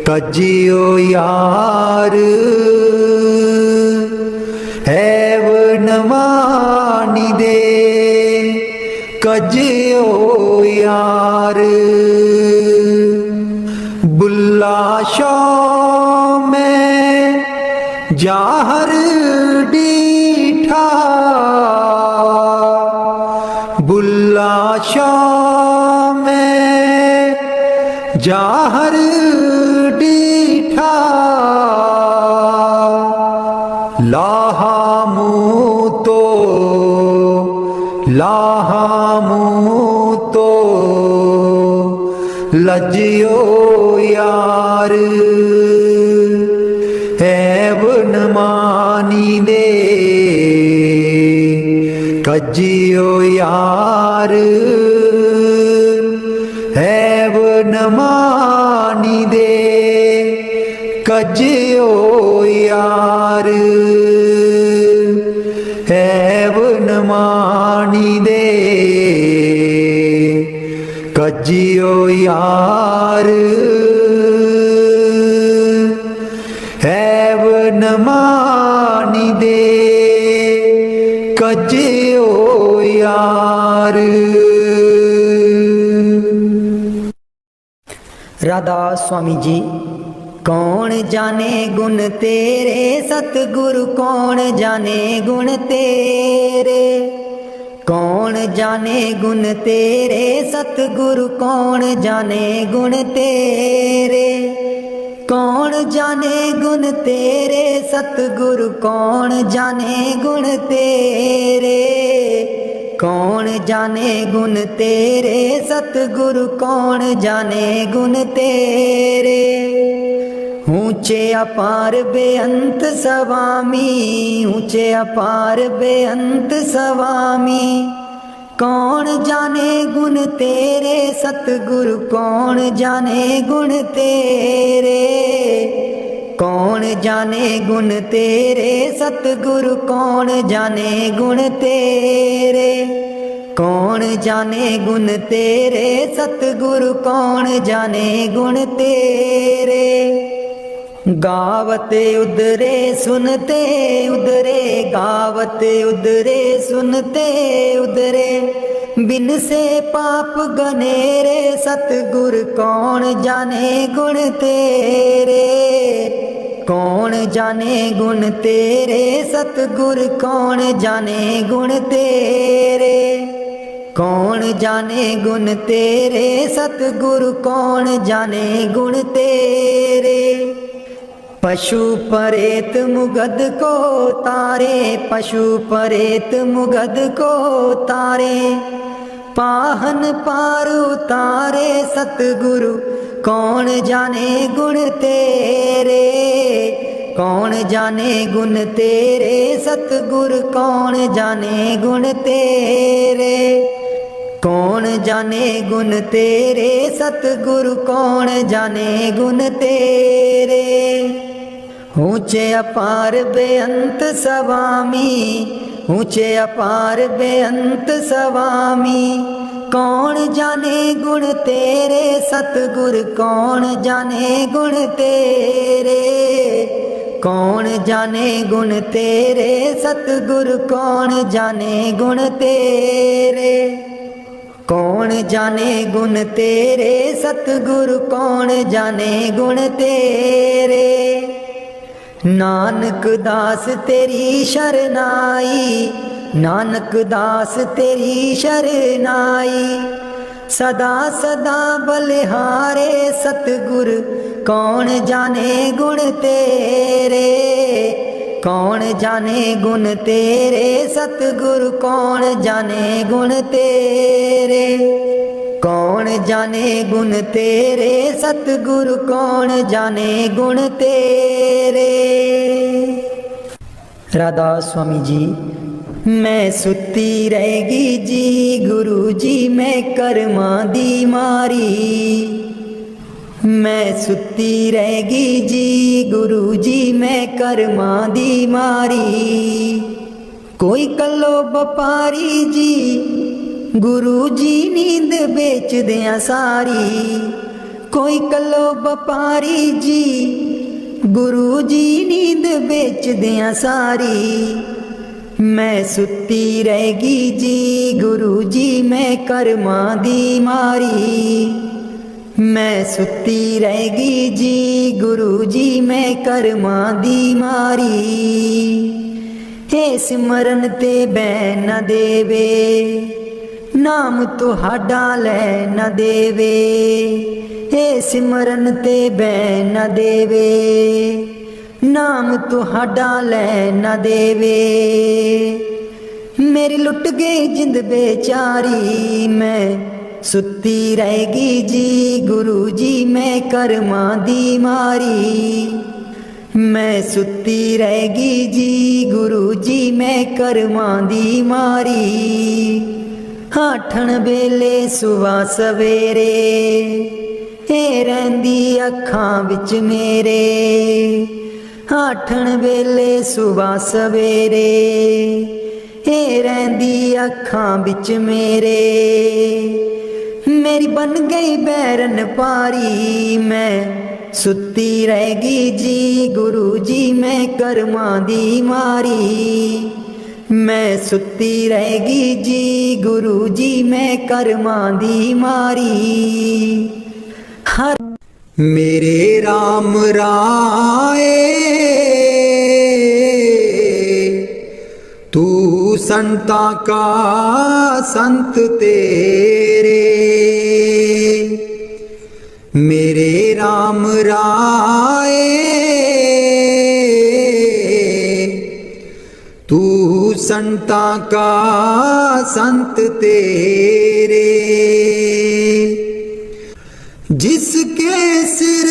कजियो यार, ऐब न मानी दे कजियो यार। बुल्ला शाह में जाहर डीठा, बुल्ला शाह में जाहर डीठा, लाहा मुँह तो लजियो यार, ऐब न मानी दे कजियो यार, ऐब न मानी दे कजियो यार, ऐब न मानी दे कजियो यार। राधा स्वामी जी। कौन जाने गुण तेरे सतगुरु, कौन जाने गुण तेरे, कौन जाने गुण तेरे सतगुरु, कौन जाने गुण तेरे, कौन जाने गुण तेरे सतगुरु, कौन जाने गुण तेरे, कौन जाने गुण तेरे सतगुरु, कौन जाने गुण तेरे। ऊंचे अपार बेअंत स्वामी, ऊंचे अपार बेअंत स्वामी, कौन जाने गुण तेरे सतगुरु, कौन जाने गुण तेरे, कौन जाने गुण तेरे सतगुरु, कौन जाने गुण तेरे, कौन जाने गुण तेरे सतगुरु, कौन जाने गुण तेरे। गावते उदरे सुनते उदरे, गावते उदरे सुनते उदरे, बिन से पाप गनेरे सतगुर, कौन जाने गुण तेरे, कौन जाने गुण तेरे सतगुर, कौन जाने गुण तेरे, कौन जाने गुण तेरे सतगुरु, कौन जाने गुण तेरे। पशु परेत मुगद को तारे, पशु परेत मुगद को तारे, पाहन पार उतारे सतगुरु, कौन जाने गुण तेरे, कौन जाने गुण तेरे सतगुरु, कौन जाने गुण तेरे, कौन जाने गुण तेरे सतगुरु, कौन जाने गुण तेरे। ऊंचे अपार बेअंत स्वामी, ऊंचे अपार बेअंत स्वामी, कौन जाने गुण तेरे सतगुर, कौन जाने गुण तेरे, कौन जाने गुण तेरे सतगुर, कौन जाने गुण तेरे, कौन जाने गुण तेरे सतगुरु, कौन जाने गुण तेरे। नानक दास तेरी शरनाई, नानक दास तेरी शरनाई, सदा सदा बलिहारे सतगुर, कौन जाने गुण तेरे, कौन जाने गुण तेरे सतगुरु, कौन जाने गुण तेरे, कौन जाने गुण तेरे सतगुरु, कौन जाने गुण तेरे। राधा स्वामी जी। मैं सुती रहेगी जी गुरु जी, मैं कर्मा दी मारी, मैं सुती रहेगी जी गुरु जी, मैं कर्मा दी मारी। कोई कलो व्यापारी जी गुरु जी, नींद बेच दिया सारी, कोई कलो व्यापारी जी गुरु जी, नींद बेच दिया सारी। मैं सुती रहेगी जी गुरु जी, मैं कर्मा दी मारी, मैं सुती रहेगी जी गुरु जी, मैं कर्मा दी मारी। हे सिमरन ते बैन न देवे, नाम तुहाडा लै न देवे, हे सिमरन ते बैन न देवे, नाम तुहाडा लै न देवे। मेरी लुट गई जिंद बेचारी, मैं सुती रहेगी जी गुरु जी, मैं कर्मा दी मारी, मैं सुती रहेगी जी गुरु जी, मैं कर्मा दी मारी। हाठण वेले सुबह सवेरे, हे रहिंदी अखां विच मेरे, हाठण वेले सुबह सवेरे, हे रहिंदी अखां विच मेरे। मेरी बन गई बैरन पारी, मैं सुती रहेगी जी गुरु जी, मैं कर्मा दी मारी, मैं सुती रहेगी जी गुरु जी, मैं कर्मा दी मारी। हर मेरे राम राए तू संता का संत तेरे। मेरे राम राए तू संता का संत तेरे। जिसके सिर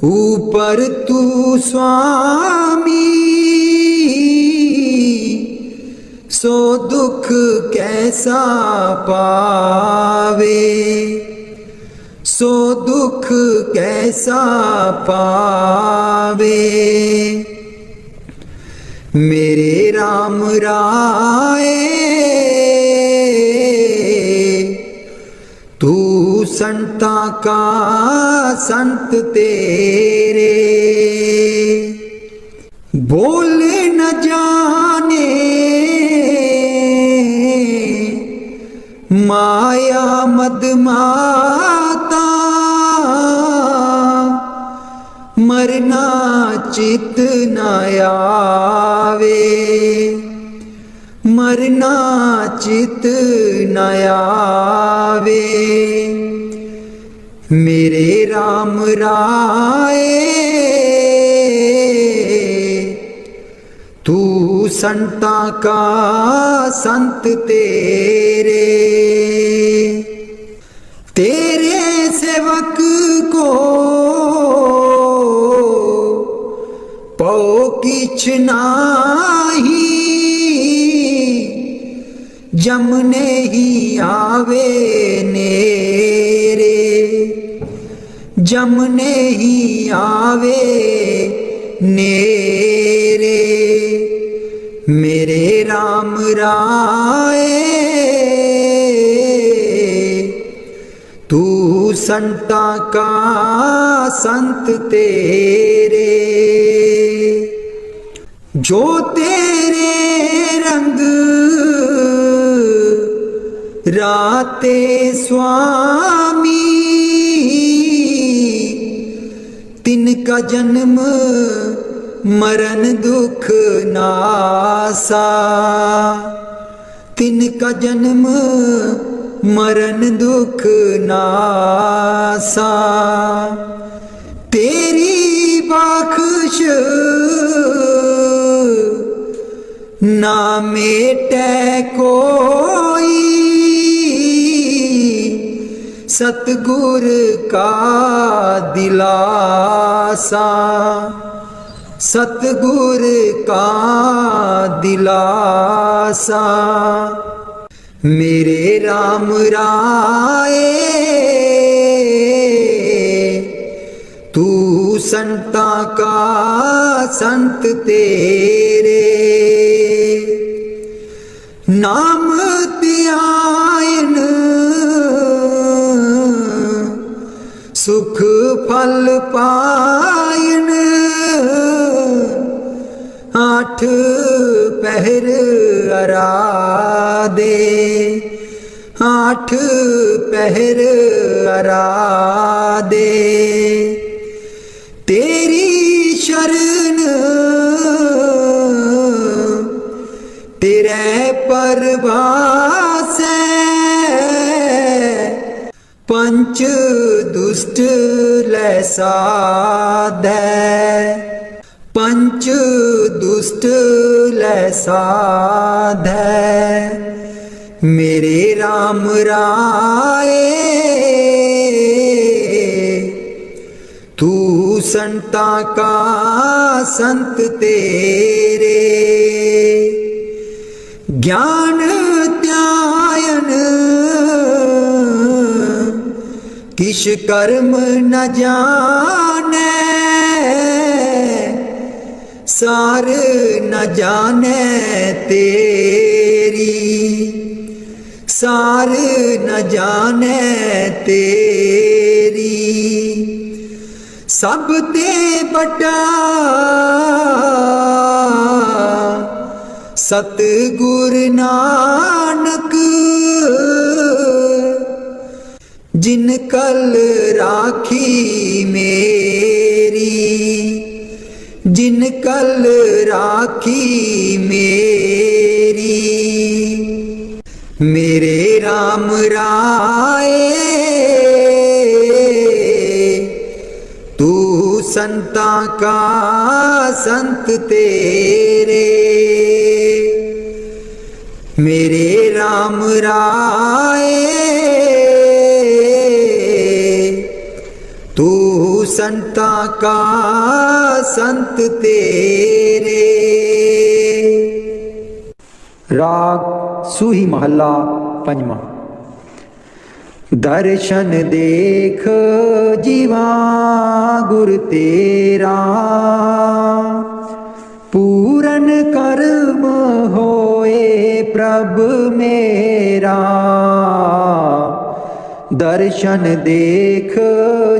ऊपर तू स्वामी, सो दुख कैसा पावे, सो दुख कैसा पावे। मेरे राम राए तू संता का संत तेरे। बोले न जाने माया मदमाता, मरना चित न आवे, मरना चित न आवे। मेरे राम राए तू संता का संत तेरे। तेरे सेवक को पौ किछ नाही, जमने ही आवे नेरे, जमने ही आवे नेरे। मेरे राम राए तू संता का संत तेरे। जो तेरे रंग राते स्वामी, तिनका जन्म मरण दुख नासा, तिनका जन्म मरण दुख नासा। तेरी बख्श ना मेटे कोई, सतगुर का दिलासा, सतगुर का दिलासा। मेरे राम राए तू संता का संत तेरे। नाम त्यायन सुख फल पायन, आठ पहर आराधे, आठ पहर आराधे। तेरी शरण तेरे परवास पंच दुष्ट लै साधै, पंच दुष्ट लै साधै। मेरे राम राए तू संता का संत तेरे। ज्ञान त्यायन किश कर्म न जाने, सार न जाने तेरी, सार न जाने तेरी। सब ते बड़ा सतगुर नानक, जिन कल राखी मेरी, जिन कल राखी मेरी, मेरे राम राये तू संता का संत तेरे, मेरे राम राये तू संता का संत तेरे। राग सूही महला पंजवा। दर्शन देख जीवा गुर तेरा, पूरन कर्म होए प्रभ मेरा। दर्शन देख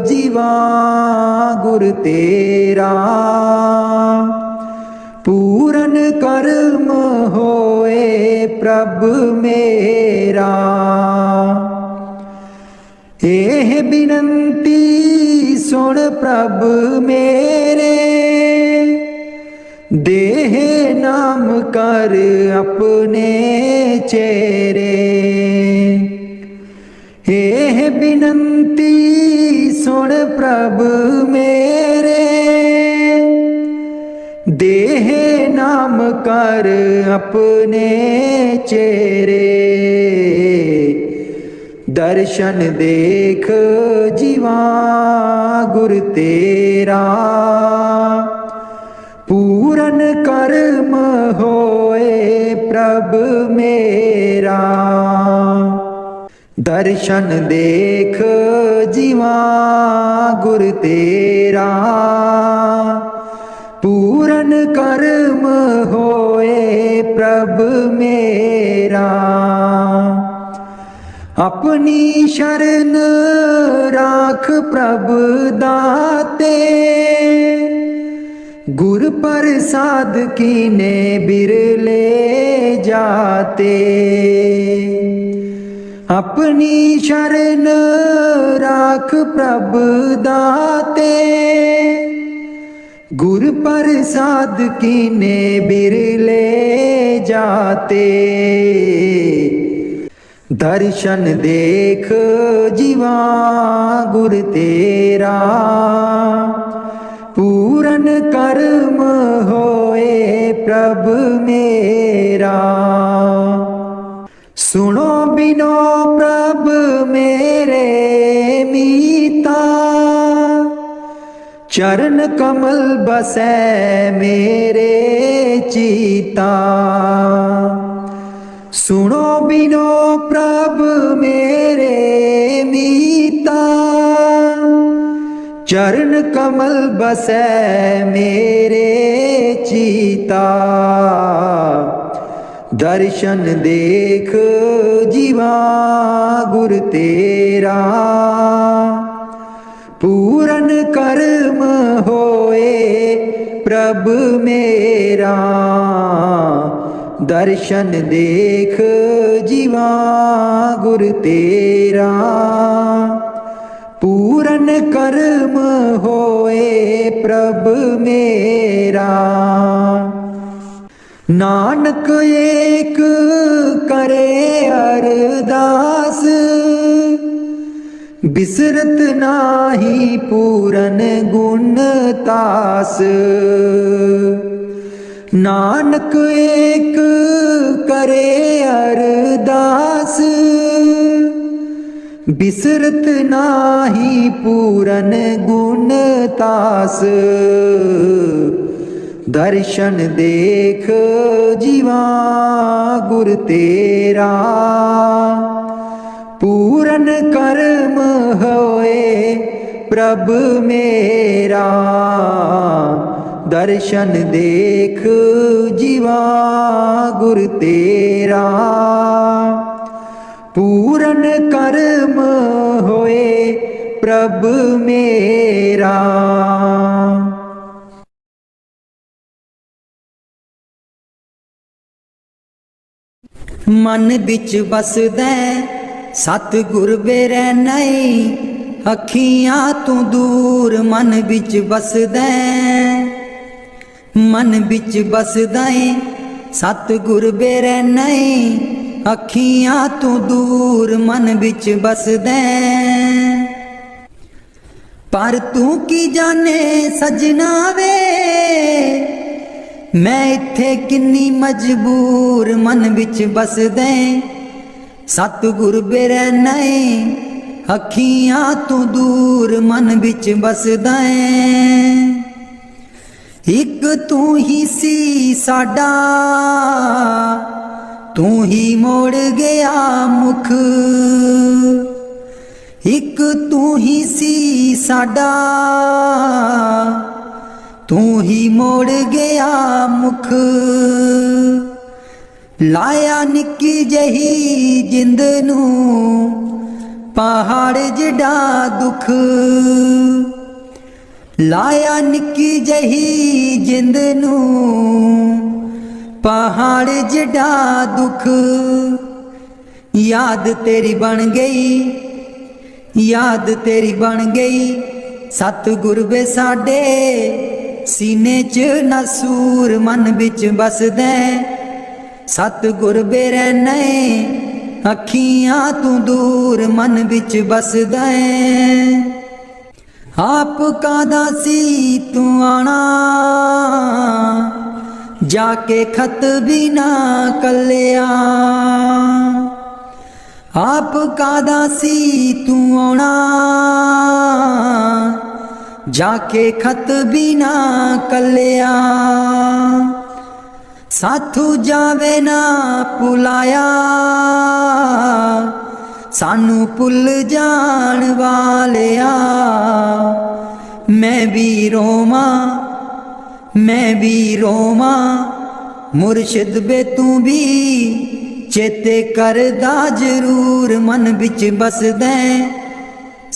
जीवा गुर तेरा, पूरन कर्म होए प्रभ मेरा। एह बिनती सुन प्रभ मेरे, देह नाम कर अपने चेरे। एह बिनती सुन प्रभ मेरे, देह नाम कर अपने चेरे। दर्शन देख जीवा गुर तेरा, पूरन कर्म होए प्रभ मेरा। दर्शन देख जीवा गुर तेरा, पूरन कर्म होए प्रभ मेरा। अपनी शरण राख प्रभ दाते, गुर प्रसाद कीने बिरले जाते। अपनी शरण राख प्रभ दाते, गुर प्रसाद कीने बिरले जाते। दर्शन देख जीवा गुर तेरा, पूरन कर्म होए प्रभ मेरा। सुनो बिनो प्रभ मेरे मीता, चरण कमल बसै मेरे चीता। सुनो बिनो प्रभ मेरे मीता, चरण कमल बसै मेरे चीता। दर्शन देख जीवा गुर तेरा, पूरन कर्म होए प्रभ मेरा। दर्शन देख जीवा गुर तेरा, पूरन कर्म होए प्रभ मेरा। नानक एक करे अरदास, बिसरत नाही पूरन गुण तास। नानक एक करे अरदास, बिसरत नाही पूरन गुण तास। दर्शन देख जीवा गुर तेरा, पूरन कर्म होए प्रभ मेरा। दर्शन देख जीवा गुर तेरा, पूरन कर्म होए प्रभ मेरा। मन बिच बसदै सतगुर बेरै नहीं अखियां तू दूर मन बिच बसदा मन बिच बसदा सतगुर बेरै नहीं अखियां तू दूर मन बिच बसदा पर तू की जाने सजना वे मैं इत्थे किन्नी मजबूर मन बिच बसदा सतगुर बेरै नहीं अखियां तू दूर मन बिच बसदा एक तू ही सी साडा तू ही मोड़ गया मुख एक तू ही सी साडा तू ही मोड़ गया मुख लाया निक्की जही जिंद नू पहाड़ जिड़ा दुख लाया निक्की जही जिंद नू पहाड़ जिड़ा दुख याद तेरी बन गई याद तेरी बन गई सतगुर वे साडे सीने च नसूर मन बिच बसदा सतगुर बेरै नहीं अखियां तू दूर मन बिच बसदा आप कादा सी तू आना जाके खत भी ना कलिया आप कादा सी तू आना जाके खत भी ना कलिया साथू जावे ना पुलाया सानू पुल जान वालिया मैं भी रोमा मुर्शिद बे तू भी चेते करदा जरूर मन बिच बसदा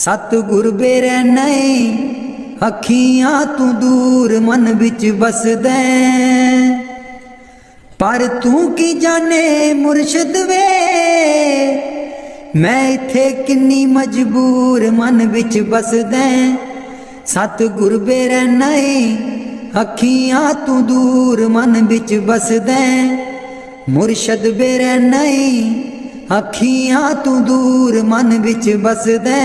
सतगुर बेरै नहीं अखियां तू दूर मन बिच बसदा पर तू की जाने मुर्शिद वे मैं इत्थे किन्नी मजबूर मन बिच बसदा सतगुर बेरै नहीं अखियां तू दूर मन बिच बसदा मुर्शिद बेरै नहीं अखियां तू दूर मन बिच बसदा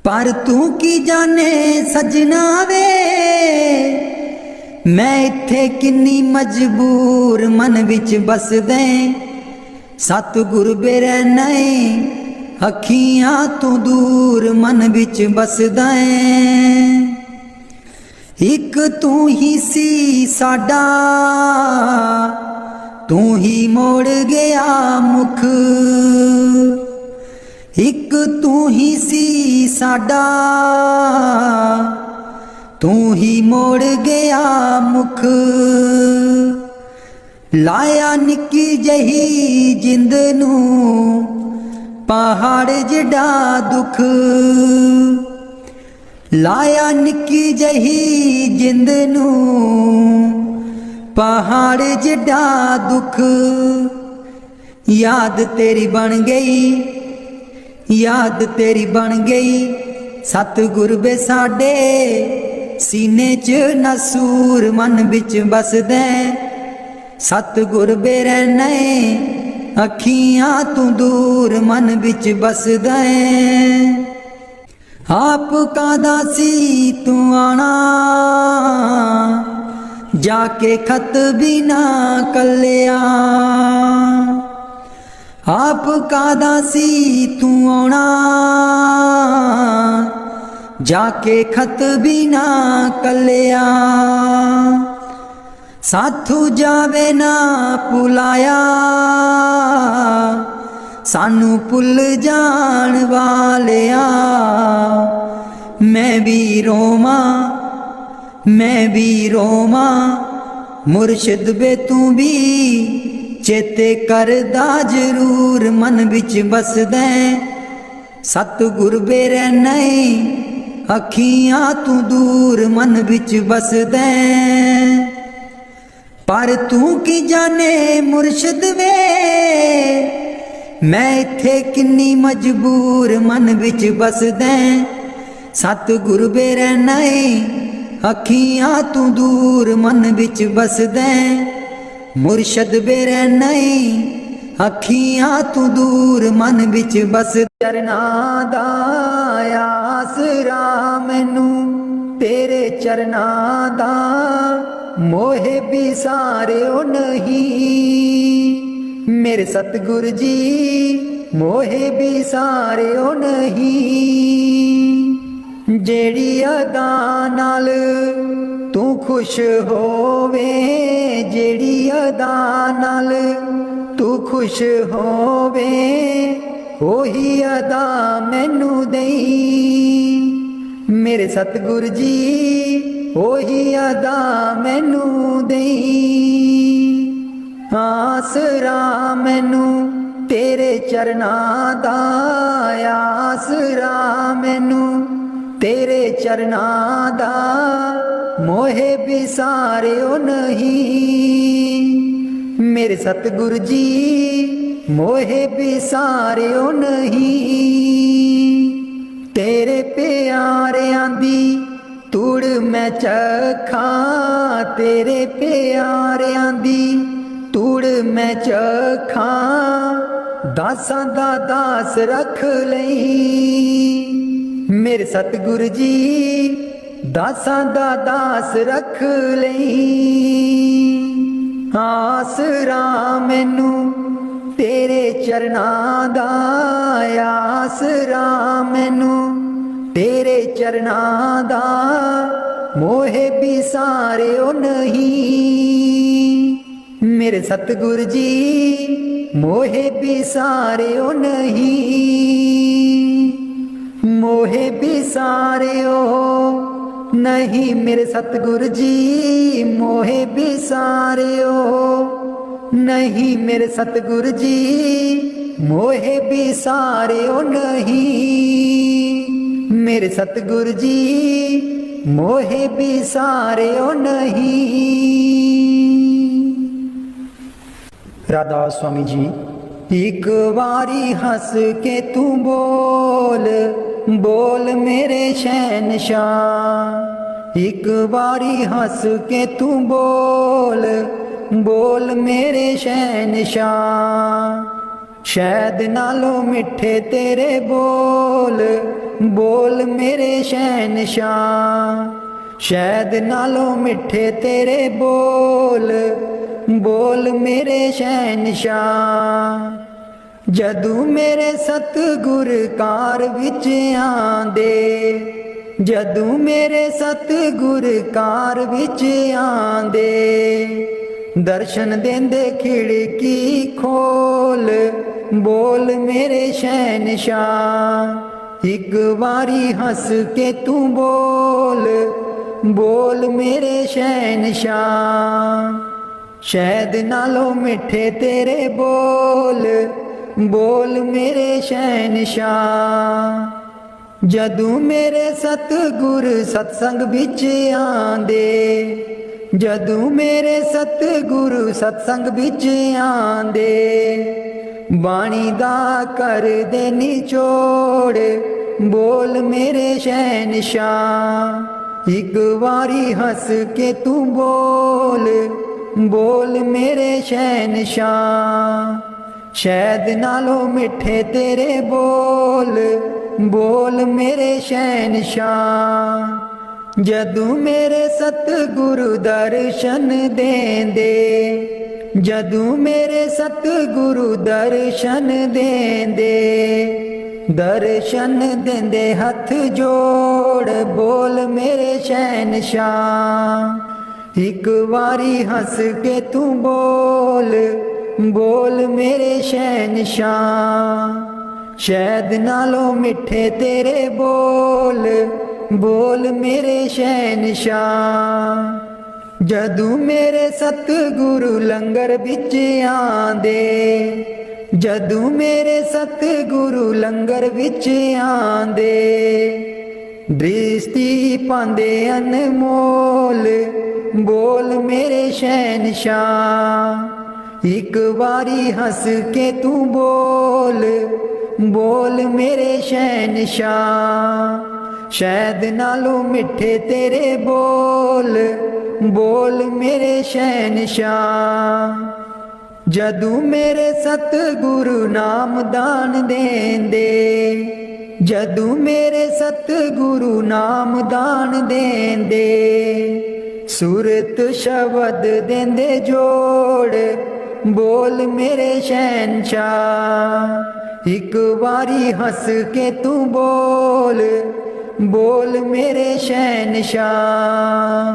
पर तू की जाने सजना वे मैं इत्थे किन्नी मजबूर मन बिच बसदा सतगुर बेरै नहीं अखियां तू दूर मन बिच बसदा एक तू ही सी साडा तू ही मोड़ गया मुख एक तू ही सी साडा तू ही मोड़ गया मुख लाया निक्की जही जिंद नू पहाड़ जिड़ा दुख लाया निक्की जही जिंद नू पहाड़ जिड़ा दुख याद तेरी बन गई याद तेरी बन गई सतगुर वे साडे सीने च नसूर मन बिच बसदा सतगुर बेरै नहीं अखियां तू दूर मन बिच बसदा आप कादा सी तू आना जाके खत भी ना कलिया आप कादा सी तू आना जाके खत भी ना कलिया साथू जावे ना पुलाया सानू पुल जान वालिया मैं भी रोमा मुर्शिद बे तू भी चेते करदा जरूर मन बिच बसदा सतगुर बेरै नहीं अखियां तू दूर मन बिच बसदा पर तू की जाने मुर्शिद वे मैं इत्थे किन्नी मजबूर मन विच बसदा, सतगुर बेरै नाए अखियां तू दूर मन विच बसदा, मुर्शद बेरै नाए अखियां तू दूर मन विच बस। चरनां दा आसरा मैनू तेरे चरनां दा मोहे भी सारिओ नहीं, मेरे सतगुर जी मोहे भी सारिओ नहीं। जेड़ी अदा नाल तू खुश होवे, जेड़ी अदा नाल तू खुश होवे, ओही अदा मैनू दई, मेरे सतगुर जी ओही अदा मैनू दई। आसरा मैनू तेरे चरनां दा, आसरा मैनू तेरे चरनां दा मोहे भी सारिओ नहीं, मेरे सतगुर जी मोहे भी सारिओ नहीं। तेरे प्यारियां दी तूड़ मैं चखा, तेरे प्यारियां दी तूड़ मैं चखा, दासां दा दास रख लई, मेरे सतगुर जी दासां दा दास रख लई। आसरा मैनू तेरे चरनां दा, आसरा मैनू तेरे चरनां दा मोहे भी सारिओ नहीं, मेरे सतगुर जी मोहे भी सारिओ नहीं, मोहे भी सारिओ नहीं, मेरे सतगुर जी मोहे भी सारिओ नहीं, मेरे सतगुर जी मोहे भी सारिओ नहीं, मेरे सतगुर जी मोहे भी सारिओ नहीं। राधा स्वामी जी। एक बारी हंस के तू बोल, बोल मेरे शहनशाह, एक बारी हंस के तू बोल, बोल मेरे शहनशाह। शहद नालों मिठे तेरे बोल, बोल मेरे शहनशाह। शहद नालों मिठे तेरे बोल, बोल मेरे शहनशाह। जदू मेरे सतगुर कार विच आंदे, जदू मेरे सतगुर कार विच आंदे, दर्शन देंदे खिड़की खोल, बोल मेरे शहनशाह। एक बारी हंस के तू बोल, बोल मेरे शहनशाह। शहद नालों मिठे तेरे बोल, बोल मेरे शहनशाह। जदू मेरे सतगुर सत्संग बिच आंदे, जदू मेरे सतगुरु सत्संग बिच आंदे, बाणी दा कर दे निचोड़, बोल मेरे शहनशाह। एक बारी हंस के तू बोल, बोल मेरे शहनशाह। शहद नालों मिठे तेरे बोल, बोल मेरे शहनशाह। जदू मेरे सतगुरु दर्शन देंदे, जदू मेरे सतगुरु दर्शन देंदे, दर्शन देंदे हथ जोड़, बोल मेरे शहनशाह। एक बारी हंस के तू बोल, बोल मेरे शहनशाह। शहद नालों मिठे तेरे बोल, बोल मेरे शहनशाह। जदू मेरे सतगुरु लंगर बिच आंदे, जदू मेरे सतगुरु लंगर बिच आंदे, दृष्टि पांदे अनमोल, बोल मेरे शहनशाह। एक बारी हंस के तू बोल, बोल मेरे शहनशाह। शायद नालों मिठे तेरे बोल, बोल मेरे शहनशाह। जदू मेरे सतगुरु नाम दान देंदे, जदू मेरे सतगुरु नाम दान देंदे, सूरत शब्द देंदे जोड़, बोल मेरे शहनशाह। एक बारी हंस के तू बोल, बोल मेरे शहनशाह।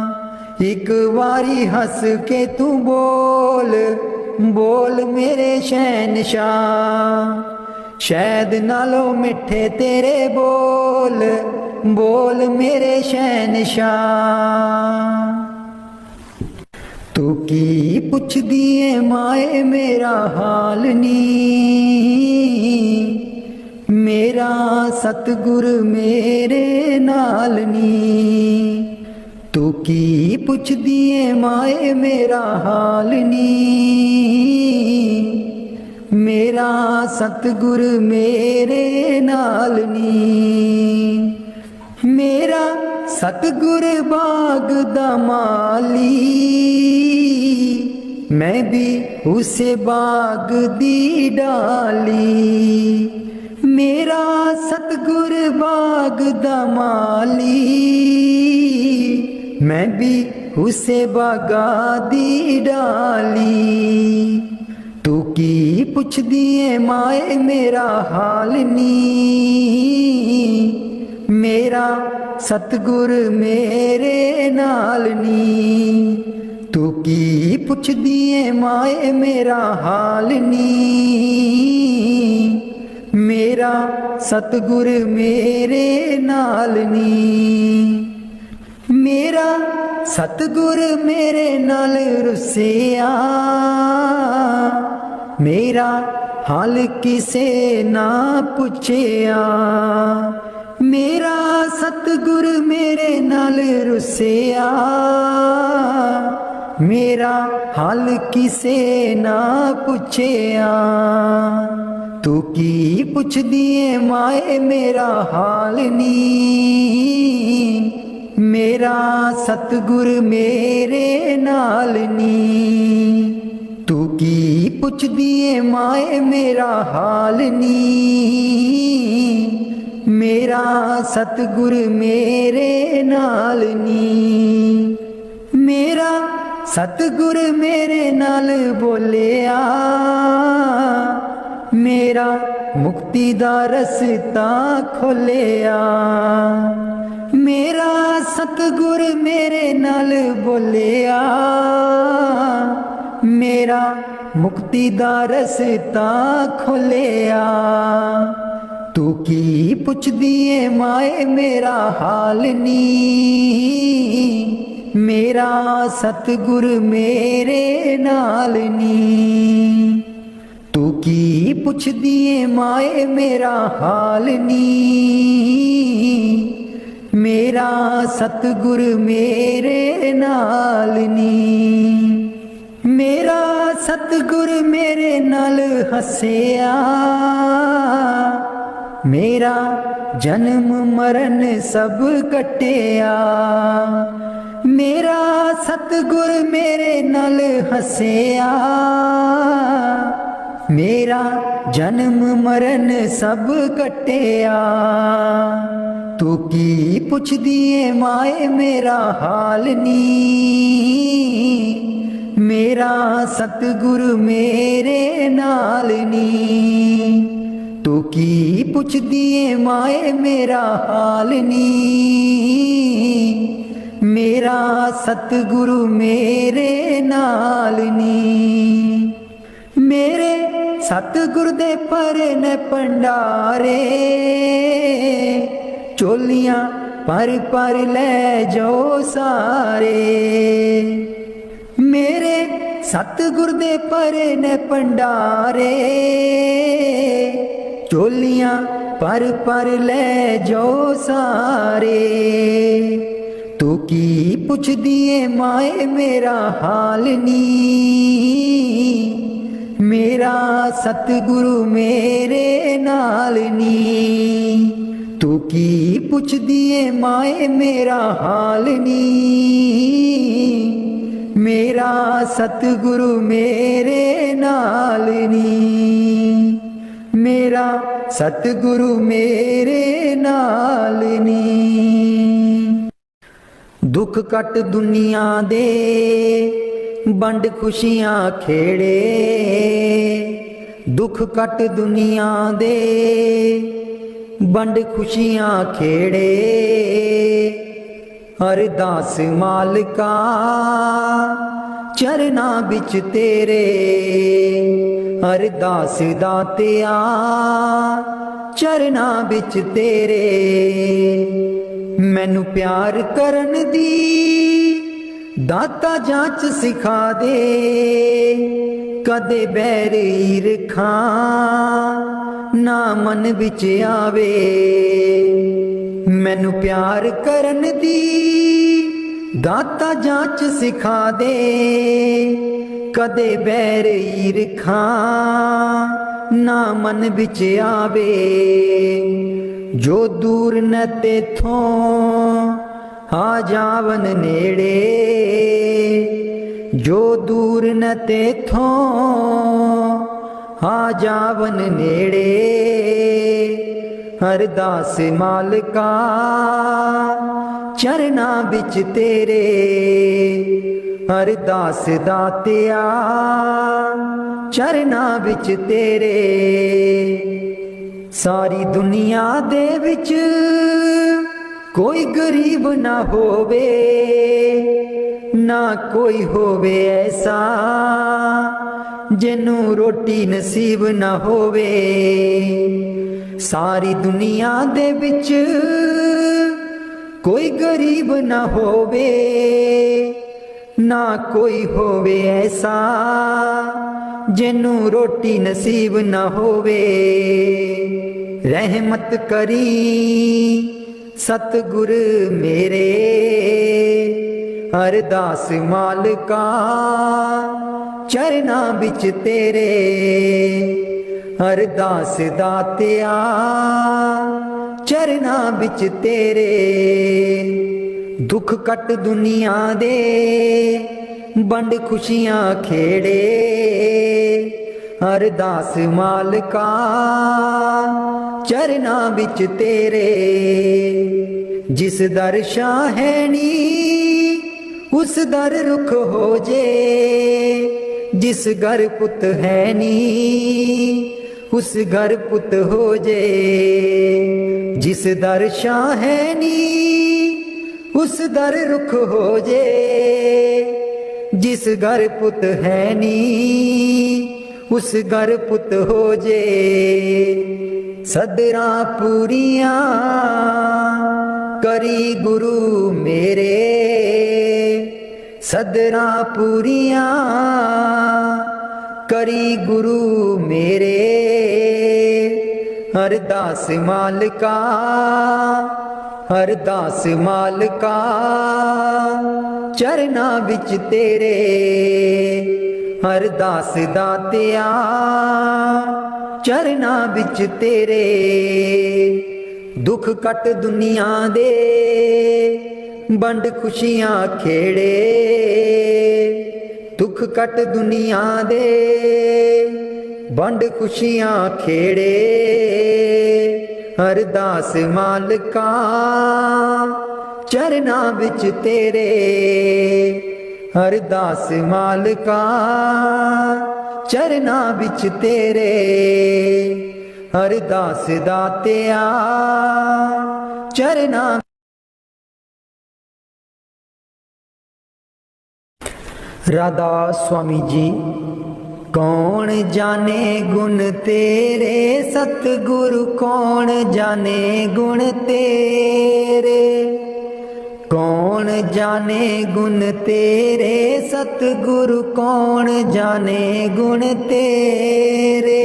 एक बारी हंस के तू बोल, बोल मेरे शहनशाह। शायद नालों मिठे तेरे बोल, बोल मेरे शहनशाह। तू की पुछ दिए माए मेरा हाल नी, मेरा सतगुर मेरे नाल नी। तू की पुछ दिए माए मेरा हाल नी, मेरा सतगुर मेरे नाल नी। मेरा सतगुर बाग दा माली, मैं भी उसे बाग दी डाली। मेरा सतगुर बाग दा माली, मैं भी उसे बागा दी डाली। तू की पुछ दिए माए मेरा हाल नी, मेरा सतगुर मेरे नाल नी। तू की पुछ दिए माए मेरा हाल नी, मेरा सतगुर मेरे नाल नी। मेरा सतगुर मेरे नाल रुसिया, मेरा हाल किसे ना पुछिया। मेरा सतगुर मेरे नाल रुसिया, मेरा हाल किसे ना पुछिया। तू की पुछ दिए माए मेरा हाल नी, मेरा सतगुर मेरे नाल नी। तू की पुछ दिए माए मेरा हाल नी, मेरा सतगुर मेरे नाल नी। मेरा सतगुर मेरे नाल बोलिया, मेरा मुक्ति दा रस्ता खोलिया। मेरा सतगुर मेरे नाल बोलिया, मेरा मुक्ति दा रस्ता खोलिया। तू की पुछ दिए माए मेरा हाल नी, मेरा सतगुर मेरे नाल नी। तू की पुछ दिए माए मेरा हाल नी, मेरा सतगुर मेरे नाल नी। मेरा सतगुर मेरे नाल हसिया, मेरा जन्म मरण सब कटिया। मेरा सतगुर मेरे नाल हसिया, मेरा जन्म मरण सब कटिया। तू की पुछ दिए माए मेरा हाल नी, मेरा सतगुर मेरे नाल नी। तू की पुछ दिए माए मेरा हाल नी, मेरा सतगुरु मेरे नाल नी। मेरे सतगुर दे परे ने भंडारे, चोलियां पर पर ले जाओ सारे। मेरे सतगुर दे परे ने भंडारे, चोलियां पर पर ले जाओ सारे। तू की पुछ दिए माए मेरा हाल नी, मेरा सतगुरु मेरे नाल नी, तू की पुछ दिए माए मेरा हाल नी। मेरा सतगुरु मेरे नाल नी, मेरा सतगुरु मेरे नाल नी। दुख कट दुनिया दे बंड खुशियां खेड़े, दुख कट दुनिया दे बंड खुशियां खेड़े। अरदास मालिका चरना बिच तेरे, अरदास दातिया चरना बिच तेरे। मैनू प्यार करन दी दाता जांच सिखा दे, कदे बैर ईरखा ना मन बिच आवे। मैनू प्यार करन दी दाता जांच सिखा दे, कदे बैर ईरखा ना मन बिच आवे। जो दूर न तेथों आ जावन नेड़े, जो दूर न तेथों आ जावन नेड़े। अरदास मालिका चरना बिच तेरे, अरदास दातिया चरना बिच तेरे। सारी दुनिया दे विच कोई गरीब ना होवे, ना कोई होवे ऐसा जिन्नू रोटी नसीब ना होवे। सारी दुनिया दे विच कोई गरीब ना होवे, ना कोई होवे ऐसा जिन्नू रोटी नसीब ना होवे। रहमत करी सतगुर मेरे, अरदास मालिका चरना बिच तेरे। अरदास दातिया चरना बिच तेरे। दुख कट दुनिया दे बंड खुशियां खेड़े, अरदास मालिका चरना बिच तेरे। जिस दर शाह है नी उस दर रुख हो जे, जिस घर पुत है नी उस घर पुत हो जे। जिस दर शाह है नी उस दर रुख हो जे, जिस घर पुत है नी उस घर पुत हो जे। सदरा पूरियां करी गुरु मेरे, सदरा पूरियां करी गुरु मेरे। अरदास मालिका अरदास मालिका चरना बिच तेरे। अरदास दातिया चरना बिच तेरे। दुख कट दुनिया दे बंड खुशियां खेड़े, दुख कट दुनिया दे बंड खुशियां खेड़े। अरदास मालिका चरना बिच तेरे। अरदास मालिका चरना बिच तेरे। अरदास दातिया चरना। राधा स्वामी जी। कौन जाने गुण तेरे सतगुरु, कौन जाने गुण तेरे। कौन जाने गुण तेरे सतगुरु, कौन जाने गुण तेरे।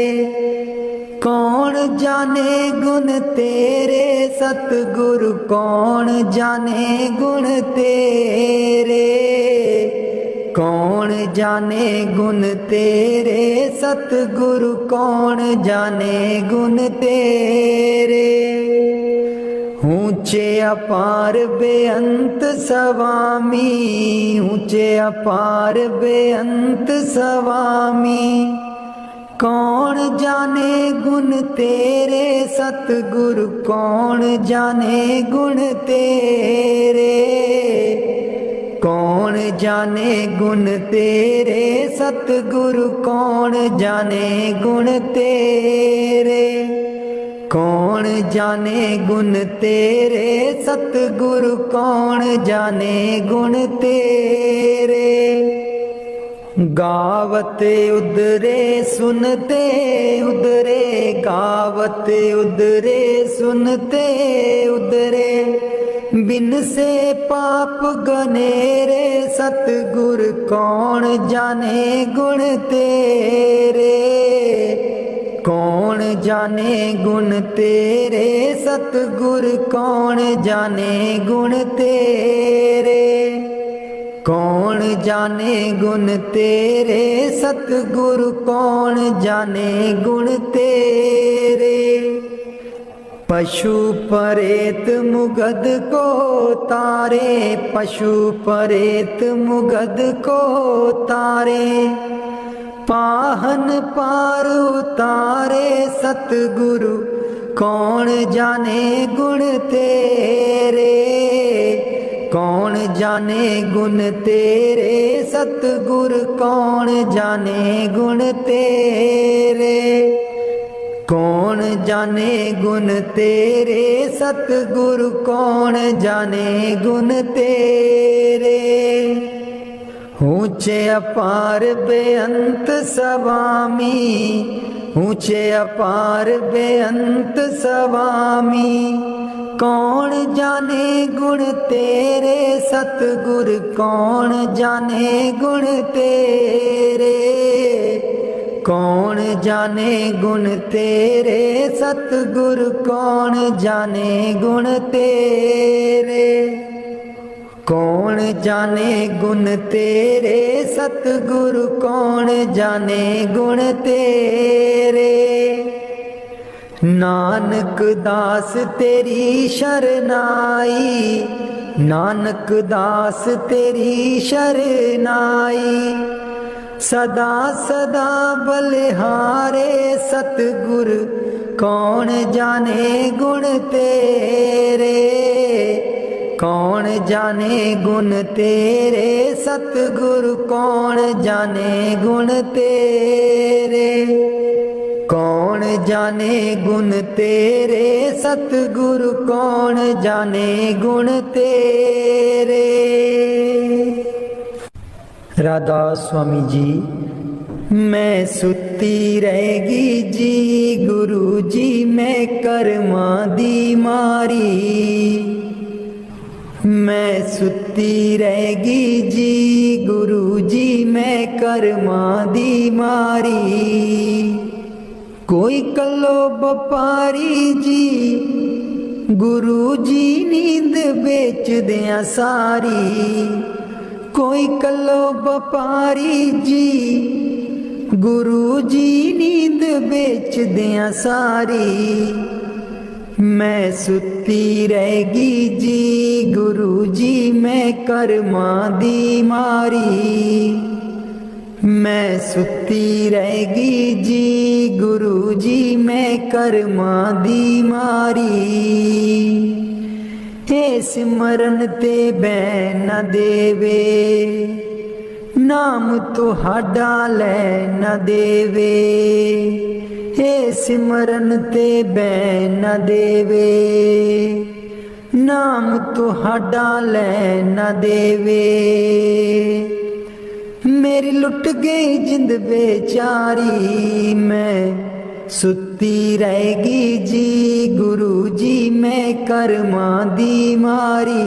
कौन जाने गुण तेरे सतगुरु, कौन जाने गुण तेरे। कौन जाने गुण तेरे सतगुरु कौन जाने गुण तेरे। ऊंचे अपार बेअंत स्वामी, ऊंचे अपार बेअंत स्वामी। कौन जाने गुण तेरे सतगुरु कौन जाने गुण तेरे। कौन जाने गुण तेरे सतगुरु कौन जाने गुण तेरे। कौन जाने गुण तेरे सतगुरु कौन जाने गुण तेरे। गावते उदरे सुनते उदरे, गावते उदरे सुनते उदरे। बिन से पाप गनेरे सतगुर कौन जाने गुण तेरे। कौन जाने गुण तेरे सतगुर कौन जाने गुण तेरे। कौन जाने गुण तेरे सतगुरु कौन जाने गुण तेरे। पशु परेत मुगद को तारे, पशु परेत मुगद को तारे। पाहन पार उतारे सतगुरु कौन जाने गुण तेरे। कौन जाने गुण तेरे सतगुर कौन जाने गुण तेरे। कौन जाने गुण तेरे सतगुरु कौन जाने गुण तेरे। ऊंचे अपार बेअंत स्वामी, ऊंचे अपार बेअंत स्वामी। कौन जाने गुण तेरे सतगुर कौन जाने गुण तेरे। कौन जाने गुण तेरे सतगुर कौन जाने गुण तेरे। कौन जाने गुण तेरे सतगुरु कौन जाने गुण तेरे। नानक दास तेरी शरनाई, नानक दास तेरी शरनाई। सदा सदा बलिहारे सतगुर कौन जाने गुण तेरे। कौन जाने गुण तेरे सतगुरु कौन जाने गुण तेरे। कौन जाने गुण तेरे सतगुरु कौन जाने गुण तेरे। राधा स्वामी जी। मैं सुती रहेगी जी गुरु जी मैं कर्मा दी मारी। मैं सुती रहेगी जी गुरु जी मैं कर्मा दी मारी। कोई कलो बपारी जी गुरु जी नींद बेच दिया सारी। कोई कलो बपारी जी गुरु जी नींद बेच दिया सारी। मैं सुती रहेगी जी गुरु जी मैं कर्मा दी मारी। मैं सुती रहेगी जी गुरु जी मैं कर्मा दी मारी। हे सिमरन ते बैन न देवे नाम तुहाडा लै न देवे। हे सिमरन ते बैन न देवे नाम तुहाडा लै न देवे। मेरी लुट गई जिंद बेचारी मैं सुती रहेगी जी गुरु जी मैं कर्मा दी मारी।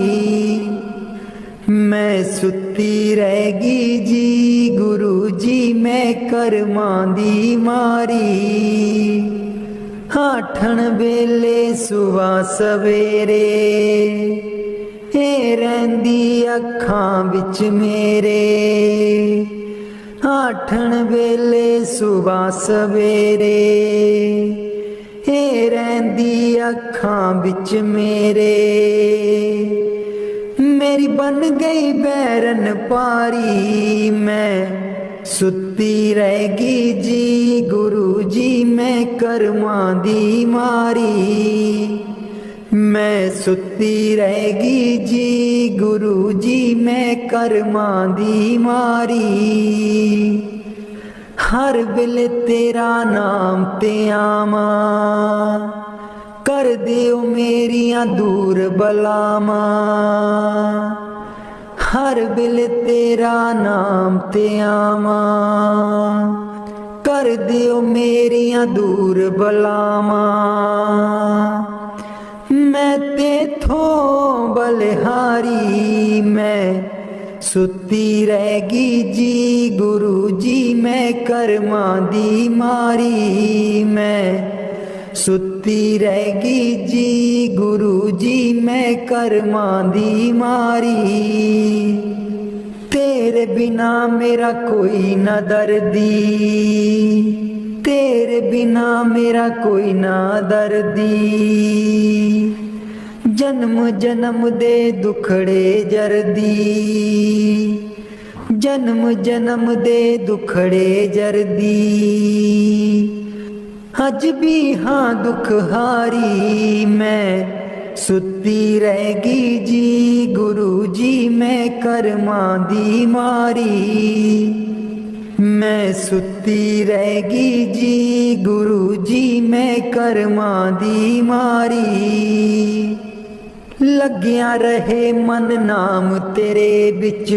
मैं सुती रहेगी जी गुरु जी मैं कर्मा दी मारी। आठन बेले सुबह सवेरे ਇਹ ਰਹਿੰਦੀ ਅੱਖਾਂ ਵਿੱਚ ਮੇਰੇ ਆਠਣ ਵੇਲੇ ਸੁਬਹ ਸਵੇਰੇ। ਇਹ ਰਹਿੰਦੀ ਅੱਖਾਂ ਵਿੱਚ ਮੇਰੇ मेरी बन गई बैरन पारी। मैं सुती रहेगी जी गुरु जी मैं कर्मां दी मारी। मैं सुती रहेगी जी गुरु जी मैं कर्मां दी मारी। हर वेले तेरा नाम ते आवां कर दियो मेरियां दूर बलावां। हर वेले तेरा नाम ते आवां कर दियो मेरियां दूर बलावां। मैं तेथों बलिहारी मैं सुती रहेगी जी गुरु जी मैं कर्मां दी मारी। मैं सुती रहेगी जी गुरु जी मैं कर्मां दी मारी। तेरे बिना मेरा कोई ना दर्दी तेरे बिना मेरा कोई ना दर्दी। जन्म जन्म दे दुखड़े जरदी जन्म जन्म दे दुखड़े जरदी। अज भी हाँ दुख हारी मैं सुती रहेगी जी गुरु जी मैं कर्मां दी मारी। मैं सुती रहेगी जी गुरु जी मैं कर्मां दी मारी। लग्या रहे मन नाम तेरे बिच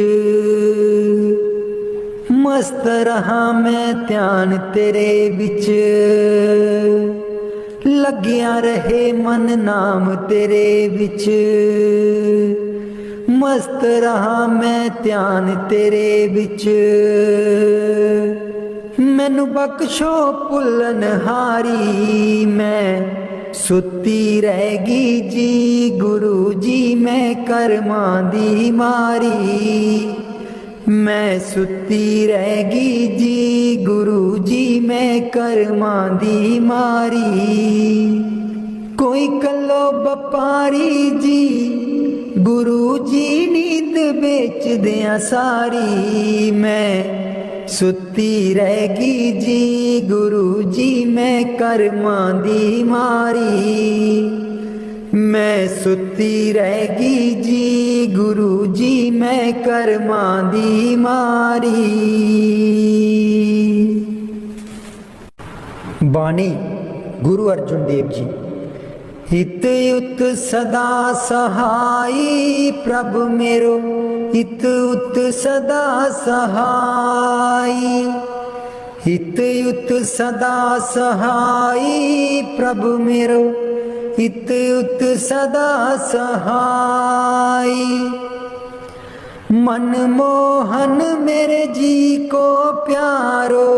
मस्त रहा मैं ध्यान तेरे बिच। लग्या रहे मन नाम तेरे बिच मस्त रहा मैं ध्यान तेरे बिच। मैनू बख्शो भुल्लन हारी मैं सुती रहेगी जी गुरु जी मैं कर्मां दी मारी। मैं सुती रहेगी जी गुरु जी मैं कर्मां दी मारी। कोई कलो बपारी जी गुरु जी नींद बेच दिया सारी। मैं सुती रहेगी जी गुरु जी मैं कर्मां दी मारी। मैं सुती रहेगी जी गुरु जी मैं कर्मां दी मारी। बाणी गुरु अर्जुन देव जी। हित युत सदा सहाई प्रभु मेरो हित उत सदा सहाई। हित युत सदा सहाई प्रभु मेरो हित उत सदा सहाई। मनमोहन मेरे जी को प्यारो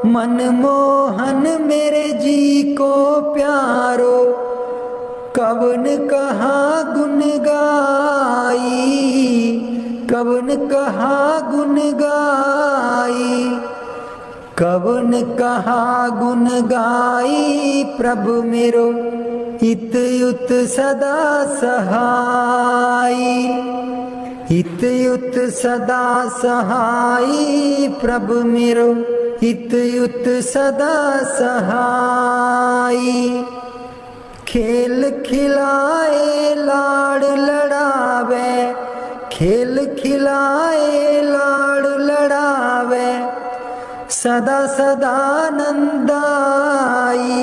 मनमोहन मेरे जी को प्यारो। कवन कहा गुन गाई कवन कहा गुन गाई। कवन कहा गुन गाई प्रभु मेरो हित युत सदा सहाई। हित युत सदा सहाई प्रभु मेरो हित युत सदा सहाई। खेल खिलाए लाड़ लड़ावे खेल खिलाए लाड़ लड़ावे। सदा सदा नंदाई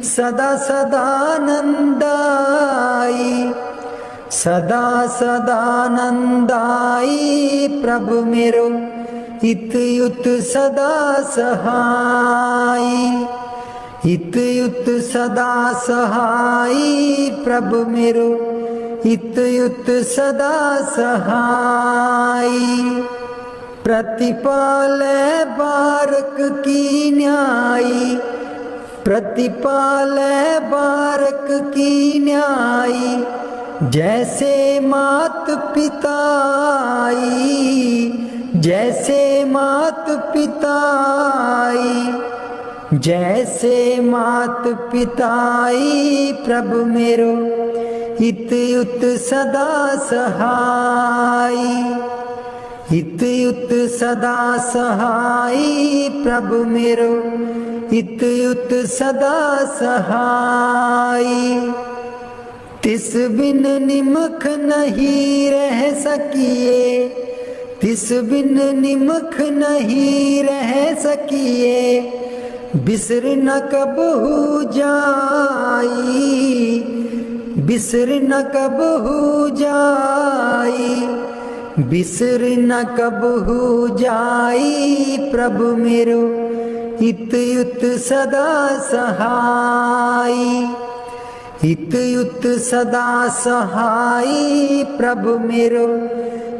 सदा सदा नंदाई। सदा सदा नंदाई प्रभु मेरो हित युत सदा सहाई। हित युत सदा सहाई प्रभु मेरो हित युत सदा सहाई। प्रतिपाले बारक की न्यायी प्रतिपाले बारक की न्यायी। जैसे मात पिताई, जैसे मात पिताई, जैसे मात पिताई प्रभु मेरो हित युत सदा सहाई, हित युत सदा सहाई प्रभु मेरो हित युत सदा सहाई। तिस बिन निमख नहीं रह सकिए, तिस बिन निमख नहीं रह सकिए, बिसर न कबहू जाई, बिसर न कबहू जाई, बिसर न कबहू जाई प्रभु मेरो हित युत सदा सहाई, हित युत सदा सहाई प्रभु मेरो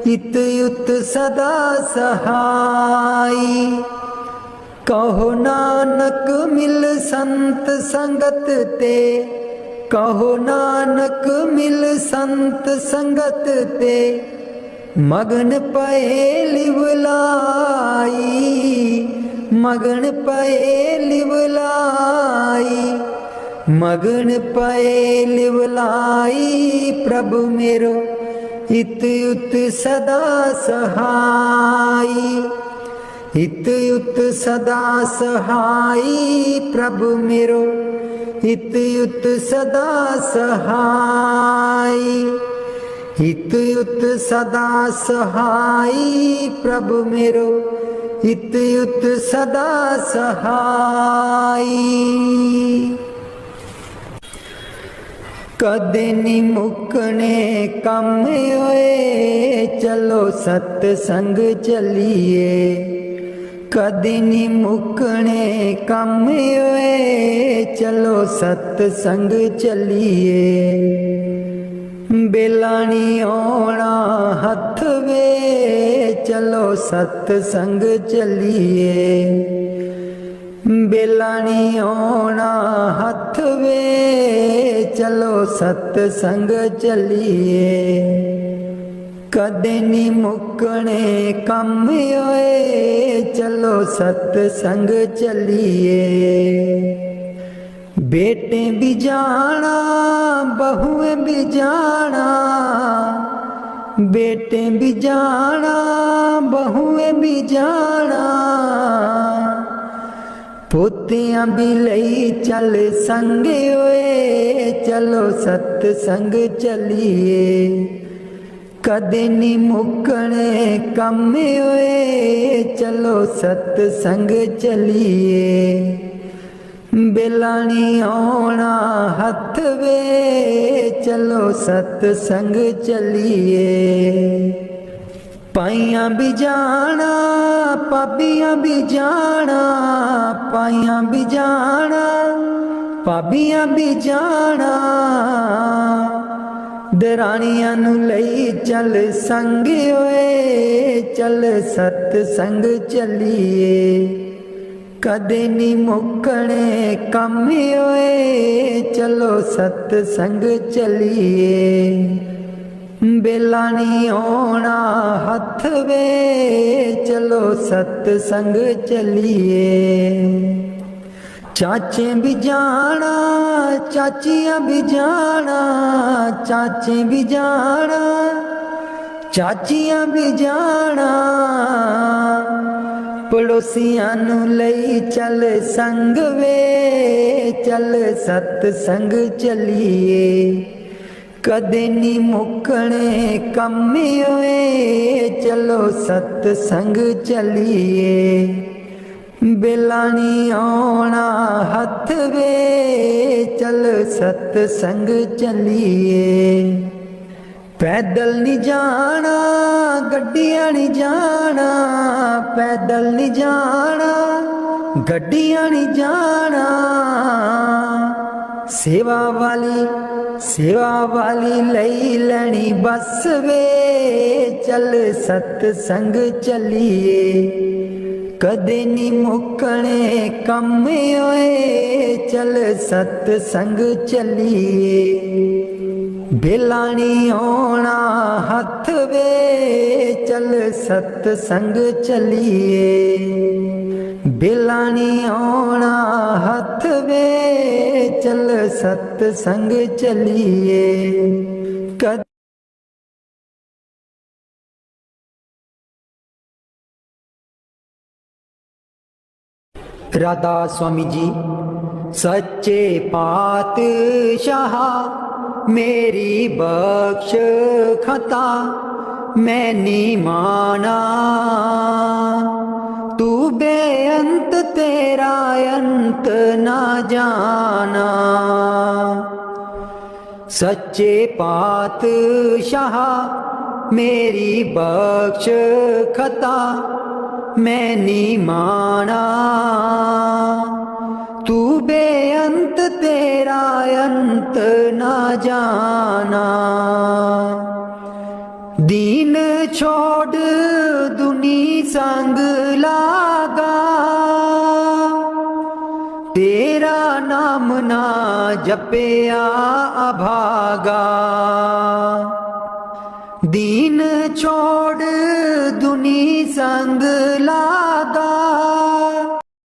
हित युत सदा सहाई। कहो नानक मिल संत संगत ते, कहो नानक मिल संत संगत ते, मगन पए लिवलाई, मगन पए लिवलाई, मगन पए लिवलाई प्रभु मेरो हित युत सदा सहाई, हित युत सदा सहाई प्रभु मेरो हित युत सदा सहाई, हित युत सदा सहाई प्रभु मेरो हित युत सदा सहाई। कदे नी मुकने कम होए चलो सत्संग चलिए, कदे नी मुकने कम होए चलो सत्संग चलिए, बेलानी ओणा हथ वे चलो सत्संग चलिए, बेलानी ओणा हथ वे चलो सत्संग चलिए, कदे नी मुकने कम होए चलो सत्संग चलिए, बेटे भी जाना बहुएं भी जाना, बेटे भी जाना बहुएं भी जाना, पोतियां भी लई चल संगे होए चलो सत्संग चलिए, कदे नी मुकने कम होए चलो सत्संग चलिए, बेलानी ओणा हथ वे चलो सत्संग चलिए, पाइयां भी जाना पाबियां भी जाना, पाइयां भी जाना पाबियां भी जाना, दरानियां नू लई चल संगे होए चल सत्संग चलिए, कदे नी मुकने कम होए चलो सत्संग चलिए, बेलानी ओणा हथ वे चलो सत्संग चलिए, चाचे भी जाना चाचियां भी जाना, चाचे भी जाना चाचियां भी जाना, पड़ोसियां नू लई चल संग वे चल सत्संग चलिए, कदे नी मुकने कम होए चलो सत्संग चलिए, बेलानी ओणा हथ वे चल सत्संग चलिए, पैदल नहीं जाना गड्डियां नहीं जाना, पैदल नहीं जाना गड्डियां नहीं जाना, सेवा वाली लई लैनी बस वे चल सत्संग चलिए, कदे नी मुकने कम होए चल सत्संग चलिए, बेला नहीं होना हथ वे चल सतसंग चलिए बेला नहीं होना हथ वे चल सतसंग चलिए कद राधा स्वामी जी सच्चे पातशाह मेरी बख्श खता मैं नहीं माना तू बेअंत तेरा अंत ना जाना सच्चे पातशाह मेरी बख्श खता मैं नहीं माना तू बेअंत तेरा अंत ना जाना दीन छोड़ दुनी संग लागा तेरा नाम ना जपया अभागा दीन छोड़ दुनी संग ला